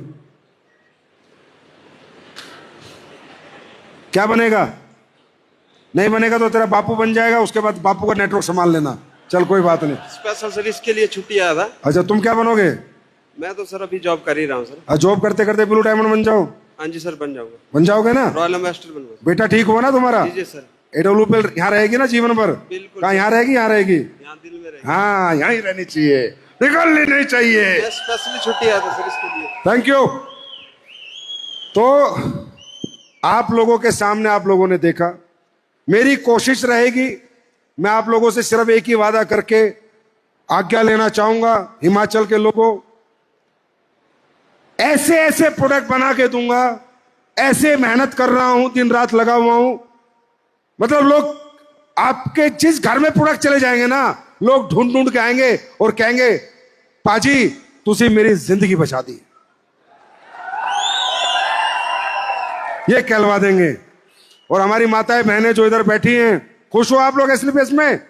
क्या बनेगा? नहीं बनेगा तो तेरा बापू बन जाएगा, उसके बाद बापू का नेटवर्क संभाल लेना। चल कोई बात नहीं।
स्पेशल सर इसके लिए छुट्टी आया था।
अच्छा, तुम क्या बनोगे?
मैं तो सर अभी जॉब कर ही रहा हूँ सर।
जॉब करते करते ब्लू डायमंड बन जाओ।
हाँ जी सर, बन जाऊंगा।
बन जाओगे ना?
रॉयल एम्बेसडर बनूंगा।
बेटा ठीक हुआ ना तुम्हारा?
जी सर।
AWPL यहाँ रहेगी ना जीवन भर?
बिल्कुल।
कहाँ यहाँ रहेगी? यहाँ रहेगी।
यहाँ दिल में रहेगी।
हाँ, यहाँ ही रहनी चाहिए, निकलनी नहीं चाहिए।
स्पेशली छुट्टी आया था सर इसके लिए।
Thank you. तो आप लोगों के सामने आप लोगों ने देखा, मेरी कोशिश रहेगी, मैं आप लोगों से सिर्फ एक ही वादा करके आज्ञा लेना चाहूंगा। हिमाचल के लोगों, ऐसे ऐसे प्रोडक्ट बना के दूंगा ऐसे मेहनत कर रहा हूं, दिन रात लगा हुआ हूं, मतलब लोग आपके जिस घर में प्रोडक्ट चले जाएंगे ना, लोग ढूंढ ढूंढ के आएंगे और कहेंगे पाजी तुसी मेरी जिंदगी बचा दी, ये कहलवा देंगे। और हमारी माताएं बहनें जो इधर बैठी हैं, खुश हो आप लोग एसलीपीएस में?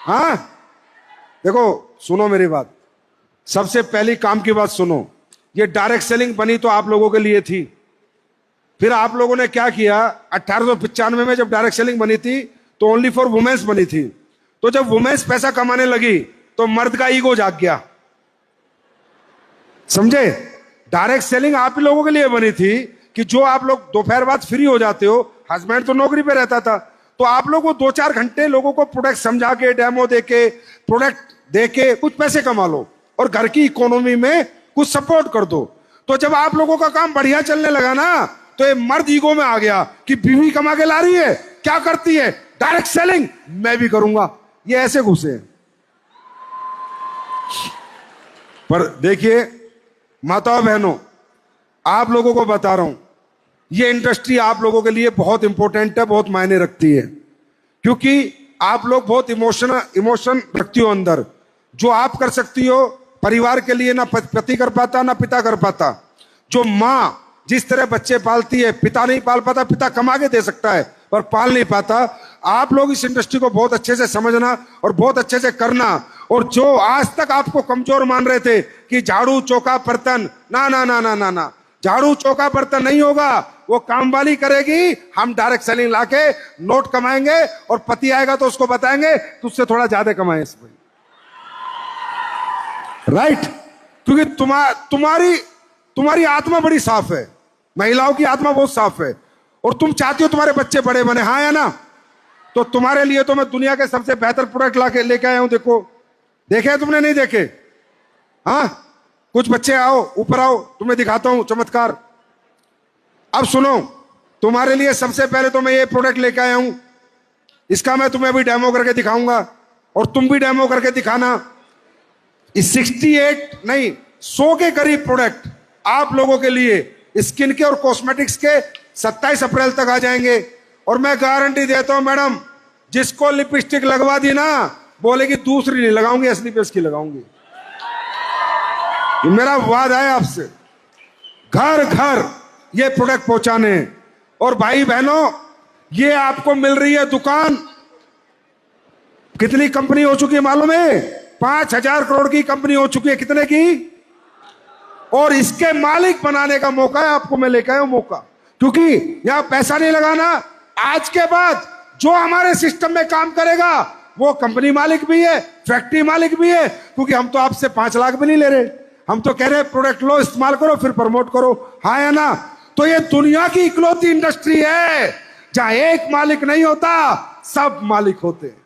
हाँ, देखो सुनो मेरी बात, सबसे पहली काम की बात सुनो। ये डायरेक्ट सेलिंग बनी तो आप लोगों के लिए थी, फिर आप लोगों ने क्या किया, 1895 में जब डायरेक्ट सेलिंग बनी थी तो ओनली फॉर वुमेन्स बनी थी। तो जब वुमेन्स पैसा कमाने लगी तो मर्द का ईगो जाग गया, समझे? डायरेक्ट सेलिंग आप ही लोगों के लिए बनी थी कि जो आप लोग दोपहर बाद फ्री हो जाते हो, हस्बैंड तो नौकरी पे रहता था, तो आप लोग वो 2-4 घंटे लोगों को प्रोडक्ट समझा के, डेमो देके, प्रोडक्ट देके कुछ पैसे कमा लो और घर की इकोनॉमी में कुछ सपोर्ट कर दो। तो जब आप लोगों का काम बढ़िया चलने लगा ना, तो ये मर्द ईगो में आ गया कि बीवी कमा के ला रही है, क्या करती है, डायरेक्ट सेलिंग, मैं भी करूंगा। ये ऐसे घुसे। पर देखिए माताओं बहनों, आप लोगों को बता रहा हूं, ये इंडस्ट्री आप लोगों के लिए बहुत इंपॉर्टेंट है, बहुत मायने रखती है, क्योंकि आप लोग बहुत इमोशन रखती हो अंदर। जो आप कर सकती हो परिवार के लिए, ना पति कर पाता ना पिता कर पाता। जो माँ जिस तरह बच्चे पालती है, पिता नहीं पाल पाता, पिता कमा के दे सकता है पर पाल नहीं पाता। आप लोग इस इंडस्ट्री को बहुत अच्छे से समझना और बहुत अच्छे से करना। और जो आज तक आपको कमजोर मान रहे थे कि झाड़ू चौका बर्तन, ना ना ना ना ना ना, झाड़ू चौका बर्तन नहीं होगा, वो काम वाली करेगी। हम डायरेक्ट सेलिंग लाके नोट कमाएंगे और पति आएगा तो उसको बताएंगे तुझसे थोड़ा ज्यादा कमाए इसमें, राइट? क्योंकि तुम्हारी आत्मा बड़ी साफ है, महिलाओं की आत्मा बहुत साफ है, और तुम चाहती हो तुम्हारे बच्चे बड़े बने, हाँ या ना? तो तुम्हारे लिए तो मैं दुनिया के सबसे बेहतर प्रोडक्ट लेके आया हूं। देखो, देखे तुमने? नहीं देखे? हाँ, कुछ बच्चे आओ, ऊपर आओ, तुम्हें दिखाता हूं चमत्कार। अब सुनो, तुम्हारे लिए सबसे पहले तो मैं ये प्रोडक्ट लेके आया हूं, इसका मैं तुम्हें अभी डेमो करके दिखाऊंगा और तुम भी डेमो करके दिखाना। इस 100 के करीब प्रोडक्ट आप लोगों के लिए स्किन के और कॉस्मेटिक्स के 27 अप्रैल तक आ जाएंगे। और मैं गारंटी देता हूं मैडम, जिसको लिपस्टिक लगवा दी ना, बोलेगी दूसरी नहीं लगाऊंगी, एसलीपीएस की लगाऊंगी। मेरा वादा है आपसे, घर घर ये प्रोडक्ट पहुंचाने। और भाई बहनों, ये आपको मिल रही है दुकान, कितनी कंपनी हो चुकी है मालूम है? 5,000 करोड़ की कंपनी हो चुकी है। कितने की? और इसके मालिक बनाने का मौका है आपको, मैं लेकर आया हूं मौका। क्योंकि यहां पैसा नहीं लगाना, आज के बाद जो हमारे सिस्टम में काम करेगा वो कंपनी मालिक भी है, फैक्ट्री मालिक भी है। क्योंकि हम तो आपसे 5 लाख भी नहीं ले रहे, हम तो कह रहे हैं प्रोडक्ट लो, इस्तेमाल करो, फिर प्रमोट करो, हाँ या ना? तो ये दुनिया की इकलौती इंडस्ट्री है जहां एक मालिक नहीं होता, सब मालिक होते हैं,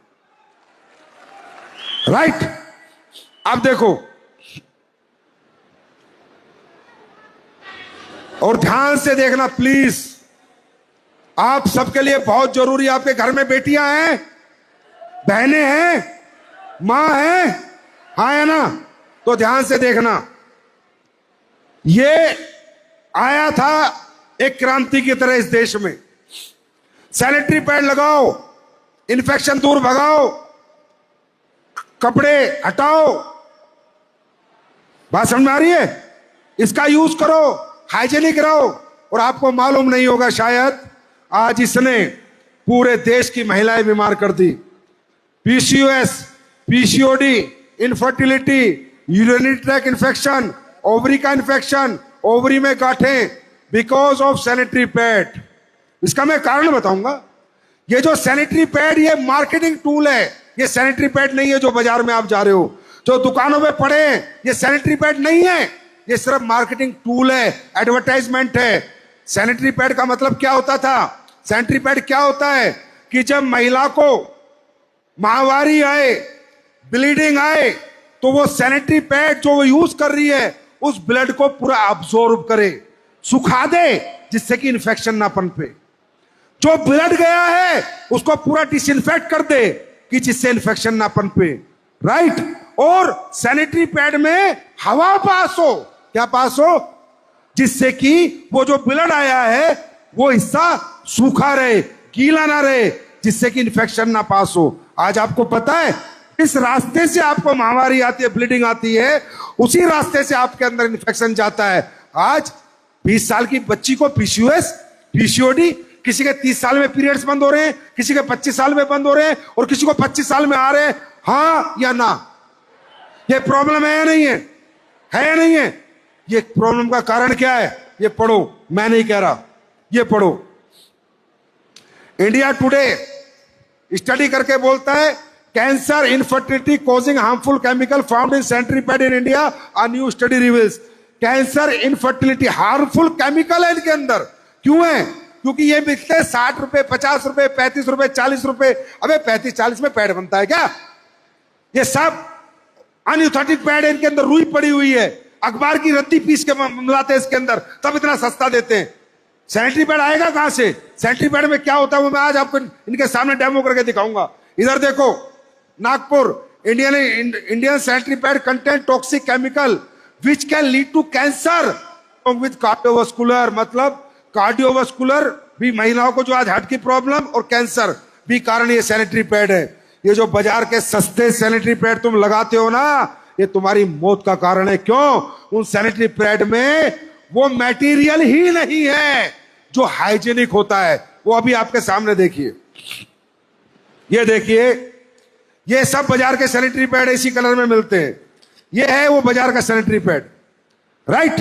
राइट? अब देखो, और ध्यान से देखना प्लीज, आप सबके लिए बहुत जरूरी है। आपके घर में बेटियां हैं, बहनें हैं, मां हैं, हाँ या ना? तो ध्यान से देखना, ये आया था एक क्रांति की तरह इस देश में। सैनिटरी पैड लगाओ, इन्फेक्शन दूर भगाओ, कपड़े हटाओ, बात समझ में आ रही है? इसका यूज करो, हाइजेनिक रहो। और आपको मालूम नहीं होगा शायद, आज इसने पूरे देश की महिलाएं बीमार कर दी। PCOS, PCOD, infertility, urinary tract infection, ovary का इन्फेक्शन, ओवरी में गांठें, बिकॉज ऑफ सैनिटरी पैड। इसका मैं कारण बताऊंगा। ये जो सैनिटरी पैड, ये मार्केटिंग टूल है, ये सैनिटरी पैड नहीं है जो बाजार में आप जा रहे हो, जो दुकानों में पड़े हैं, ये सैनिटरी पैड नहीं है, ये सिर्फ मार्केटिंग टूल है, एडवर्टाइजमेंट है। सैनिटरी पैड का मतलब क्या होता था? सैनिटरी पैड क्या होता है कि जब महिला को माहवारी आए, ब्लीडिंग आए, तो वो सैनिटरी पैड जो वो यूज कर रही है उस ब्लड को पूरा अब्सॉर्ब करे, सुखा दे, जिससे कि इन्फेक्शन ना पनपे। जो ब्लड गया है उसको पूरा डिसइंफेक्ट कर दे कि जिससे इन्फेक्शन ना पनपे, राइट? और सैनिटरी पैड में हवा पास हो, क्या पास हो? जिससे कि वो जो ब्लड आया है वो हिस्सा सूखा रहे, गीला ना रहे, जिससे कि इन्फेक्शन ना पास हो। आज आपको पता है इस रास्ते से आपको महामारी आती है, ब्लीडिंग आती है, उसी रास्ते से आपके अंदर इन्फेक्शन जाता है। आज 20 साल की बच्ची को पीसीओएस, पीसीओडी, किसी के 30 साल में पीरियड्स बंद हो रहे हैं, किसी के 25 साल में बंद हो रहे हैं और किसी को 25 साल में आ रहे हैं। हाँ या ना? ये प्रॉब्लम है या नहीं है? है या नहीं है? ये प्रॉब्लम का कारण क्या है? ये पढ़ो, मैं नहीं कह रहा, ये पढ़ो। इंडिया टुडे स्टडी करके बोलता है cancer infertility causing harmful chemical found in sanitary pad in India, a new study reveals. Cancer infertility harmful chemical है इनके अंदर। क्यों है? क्योंकि ये बिकते 60 रुपए, 50 रुपए, 35 रुपए, 40 रुपए। अबे 35-40 में पैड बनता है क्या? ये सब अनऑथेंटिक पैड है, इनके अंदर रुई पड़ी हुई है, अखबार की रद्दी पीस के मिलाते हैं इसके अंदर, तब इतना सस्ता देते हैं। सैनिटरी पैड आएगा कहां से? सैनिटरी पैड में क्या होता है वो मैं आज आपको इनके सामने डेमो करके दिखाऊंगा। इधर देखो, Nagpur, Indian sanitary pad contain toxic chemical which can lead to cancer with cardiovascular, मतलब कार्डियोवास्कुलर भी महिलाओं को जो आज हार्ट की प्रॉब्लम और कैंसर भी कारण ये सैनिटरी पैड है। ये जो बाजार के सस्ते सैनिटरी पैड तुम लगाते हो ना, ये तुम्हारी मौत का कारण है। क्यों? उन सैनिटरी पैड में वो मटेरियल ही नहीं है जो हाइजीनिक होता है। वो अभी आपके सामने देखिए, ये देखिए, ये सब बाजार के सैनिटरी पैड इसी कलर में मिलते हैं। ये है वो बाजार का सैनिटरी पैड, राइट?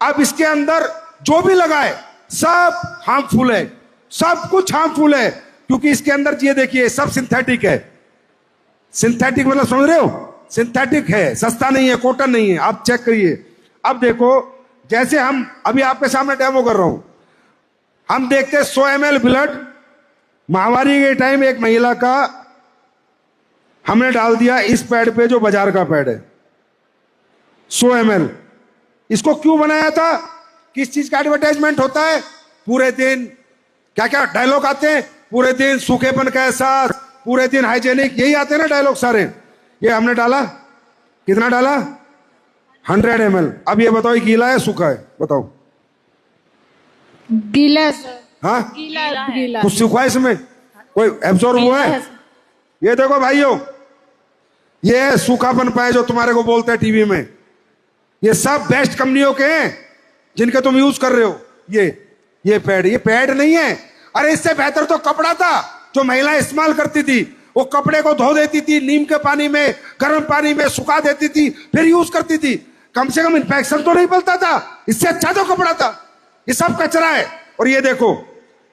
अब इसके अंदर जो भी लगाए सब हार्मफुल है, सब कुछ हार्मफुल है, क्योंकि इसके अंदर ये देखिए सब सिंथेटिक है। सिंथेटिक मतलब समझ रहे हो? सिंथेटिक है, सस्ता नहीं है, कॉटन नहीं है। आप चेक करिए। अब देखो, जैसे हम अभी आपके सामने डेमो कर रहा हूं, हम देखते हैं 100 ml ब्लड, महामारी के टाइम एक महिला का हमने डाल दिया इस पैड पे जो बाजार का पैड है, 100 ml। इसको क्यों बनाया था? किस चीज का एडवर्टाइजमेंट होता है? पूरे दिन क्या क्या डायलॉग आते हैं, पूरे दिन सूखेपन का एहसास, पूरे दिन हाइजेनिक, यही आते हैं ना डायलॉग सारे। ये हमने डाला, कितना डाला? 100 ml। अब ये बताओ, ये गीला है सूखा है? बताओ।
गीला।
हाँ,
गीला।
कुछ सूखा है इसमें? कोई एब्जॉर्ब हुआ है? ये देखो भाइयों, ये सूखापन पाए जो तुम्हारे को बोलते हैं टीवी में, ये सब बेस्ट कंपनियों के हैं जिनके तुम यूज कर रहे हो। ये पैड, ये पैड नहीं है। अरे इससे बेहतर तो कपड़ा था जो महिलाएं इस्तेमाल करती थी। वो कपड़े को धो देती थी नीम के पानी में, गर्म पानी में सुखा देती थी, फिर यूज करती थी। कम से कम इन्फेक्शन तो नहीं फैलता था। इससे अच्छा तो कपड़ा था। ये सब कचरा है। और ये देखो,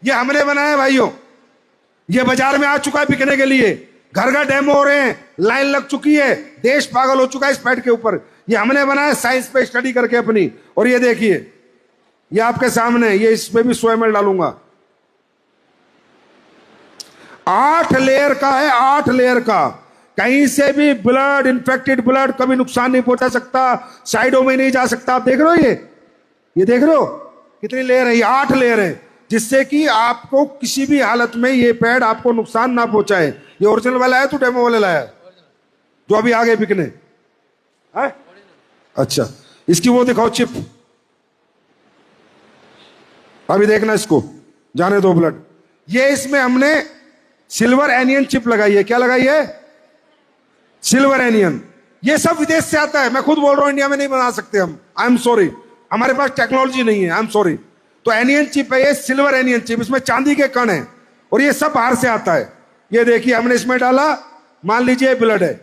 ये हमने बनाया भाइयों, ये बाजार में आ चुका है बिकने के लिए। घर घर डेमो हो रहे हैं, लाइन लग चुकी है, देश पागल हो चुका है इस पैड के ऊपर। ये हमने बनाया साइंस पे स्टडी करके अपनी। और ये देखिए, ये आपके सामने, ये इसमें भी 100 ml डालूंगा। 8 लेयर का है, 8 लेयर का। कहीं से भी ब्लड, इन्फेक्टेड ब्लड कभी नुकसान नहीं पहुंचा सकता, साइडों में नहीं जा सकता। आप देख रहे हो, ये देख रहे हो कितनी लेयर है? ये 8 लेयर है, जिससे कि आपको किसी भी हालत में ये पैड आपको नुकसान ना पहुंचाए। ये ओरिजिनल वाला है तो डेमो वाला लाया जो अभी आगे बिकने है? अच्छा, इसकी वो दिखाओ चिप। अभी देखना, इसको जाने दो ब्लड। ये इसमें हमने सिल्वर एनियन चिप लगाई है। क्या लगाई है? Silver anion. ये सब विदेश से आता है। मैं खुद बोल रहा हूं, इंडिया में नहीं बना सकते हम। आई एम सॉरी, हमारे पास टेक्नोलॉजी नहीं है। I am sorry. तो एनियन चिप है ये, सिल्वर एनियन चिप। इसमें चांदी के कण है और ये सब बाहर से आता है। ये देखिए, हमने इसमें डाला, मान लीजिए ब्लड है।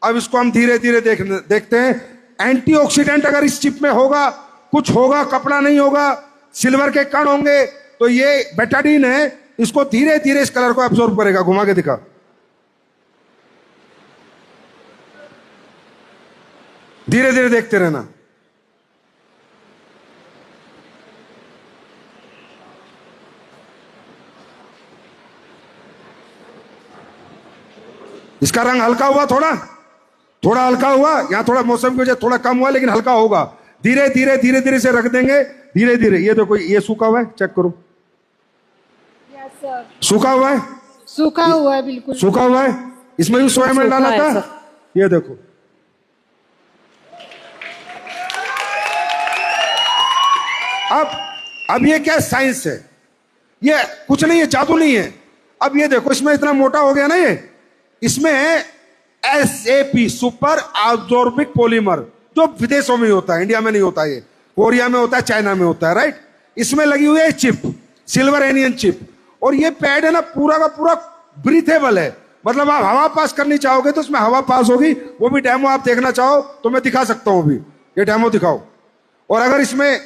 अब इसको हम धीरे धीरे देखते हैं। एंटीऑक्सीडेंट अगर इस चिप में होगा, कुछ होगा, कपड़ा नहीं होगा, सिल्वर के कण होंगे, तो ये बेटाडीन है, इसको धीरे धीरे इस कलर को एब्जॉर्ब करेगा। घुमा के दिखा, धीरे धीरे देखते रहना। इसका रंग हल्का हुआ, थोड़ा हल्का हुआ। यहां थोड़ा मौसम की वजह थोड़ा कम हुआ, लेकिन हल्का होगा। धीरे धीरे से रख देंगे, धीरे धीरे। ये देखो, ये सूखा हुआ है, चेक करो। सूखा हुआ है,
सूखा हुआ है, बिल्कुल
सूखा हुआ है। इसमें भी 100 ml डाला था। ये देखो, अब ये क्या साइंस है, ये कुछ नहीं है, जादू नहीं है। अब ये देखो, इसमें इतना मोटा हो गया ना, ये इसमें SAP सुपर एब्जॉर्बिक पॉलीमर, जो विदेशों में होता है, इंडिया में नहीं होता, ये कोरिया में होता है, चाइना में होता है, राइट। इसमें लगी हुई है चिप, सिल्वर एनियन चिप। और ये पैड है ना, पूरा का पूरा ब्रीथेबल है, मतलब आप हवा पास करनी चाहोगे तो इसमें हवा पास होगी। वो भी डेमो आप देखना चाहो तो मैं दिखा सकता हूं, अभी ये डेमो दिखाओ। और अगर इसमें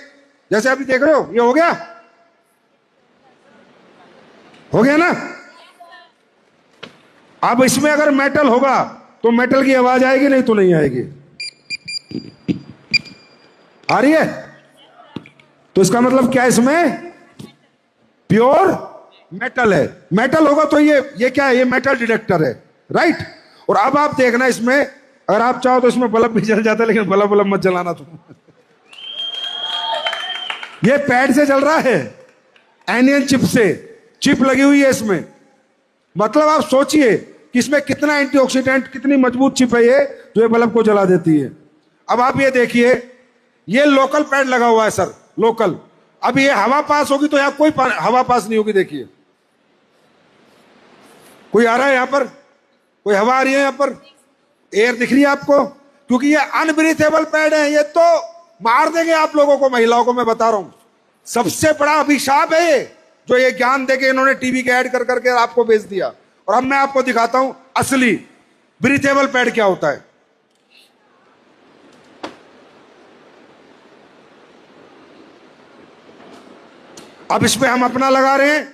जैसे अभी देख रहे हो, ये हो गया ना। अब इसमें अगर मेटल होगा तो मेटल की आवाज आएगी, नहीं तो नहीं आएगी। आ रही है? तो इसका मतलब क्या, इसमें प्योर मेटल है। मेटल होगा तो ये क्या है, ये मेटल डिटेक्टर है, राइट। और अब आप देखना, इसमें अगर आप चाहो तो इसमें बल्ब भी जल जाता है, लेकिन बल्ब मत जलाना तुम। ये पैड से चल रहा है, एनियन चिप से, चिप लगी हुई है इसमें। मतलब आप सोचिए कि इसमें कितना एंटीऑक्सीडेंट, कितनी मजबूत चिप है ये, जो ये बल्ब को जला देती है। अब आप ये देखिए, ये लोकल पैड लगा हुआ है सर, लोकल। अब ये हवा पास होगी तो यहां कोई हवा पास नहीं होगी। देखिए, कोई आ रहा है यहां पर, कोई हवा आ रही है यहां पर, एयर दिख रही है आपको? क्योंकि ये अनब्रीथेबल पैड है, ये तो मार देंगे आप लोगों को, महिलाओं को मैं बता रहा हूं। सबसे बड़ा अभिशाप है ये, जो ये ज्ञान देके इन्होंने टीवी के ऐड कर करके आपको बेच दिया। और अब मैं आपको दिखाता हूं असली ब्रीथेबल पैड क्या होता है। अब इसमें हम अपना लगा रहे हैं,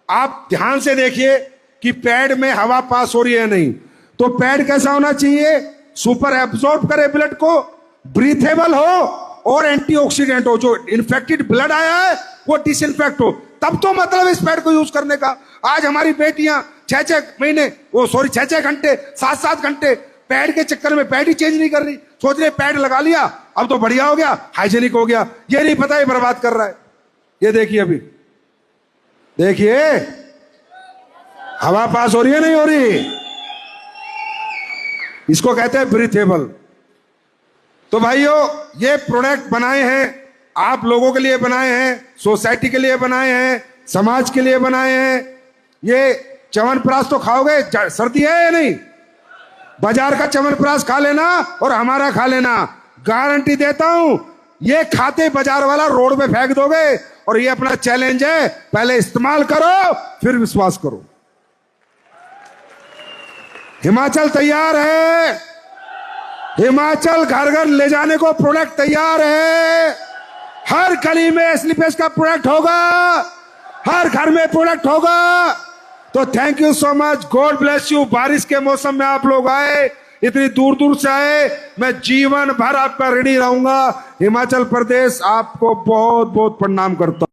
आप ध्यान से देखिए कि पैड में हवा पास हो रही है नहीं। तो पैड कैसा होना चाहिए, सुपर एब्जॉर्ब करे ब्लड को, ब्रीथेबल हो और एंटीऑक्सीडेंट हो। जो इन्फेक्टेड ब्लड आया है वो डिसइंफेक्ट हो, तब तो मतलब इस पैड को यूज करने का। आज हमारी बेटियां 6-6 महीने, 6-6 घंटे, 7-7 घंटे पैड के चक्कर में पैड ही चेंज नहीं कर रही। सोच रहे पैड लगा लिया, अब तो बढ़िया हो गया, हाइजेनिक हो गया। ये नहीं पता ये बर्बाद कर रहा है। ये देखिए, अभी देखिए हवा पास हो रही है, नहीं हो रही। इसको कहते हैं ब्रीथेबल। तो भाइयों, ये प्रोडक्ट बनाए हैं, आप लोगों के लिए बनाए हैं, सोसाइटी के लिए बनाए हैं, समाज के लिए बनाए हैं। ये च्यवनप्राश तो खाओगे, सर्दी है या नहीं? बाजार का च्यवनप्राश खा लेना और हमारा खा लेना, गारंटी देता हूं। ये खाते बाजार वाला रोड पे फेंक दोगे। और ये अपना चैलेंज है, पहले इस्तेमाल करो फिर विश्वास करो। हिमाचल तैयार है, हिमाचल घर घर ले जाने को प्रोडक्ट तैयार है। हर गली में स्लीपेज का प्रोडक्ट होगा, हर घर में प्रोडक्ट होगा। तो thank you so much, God bless you. बारिश के मौसम में आप लोग आए, इतनी दूर दूर से आए, मैं जीवन भर आपका ऋणी रहूंगा। हिमाचल प्रदेश आपको बहुत बहुत प्रणाम करता हूं।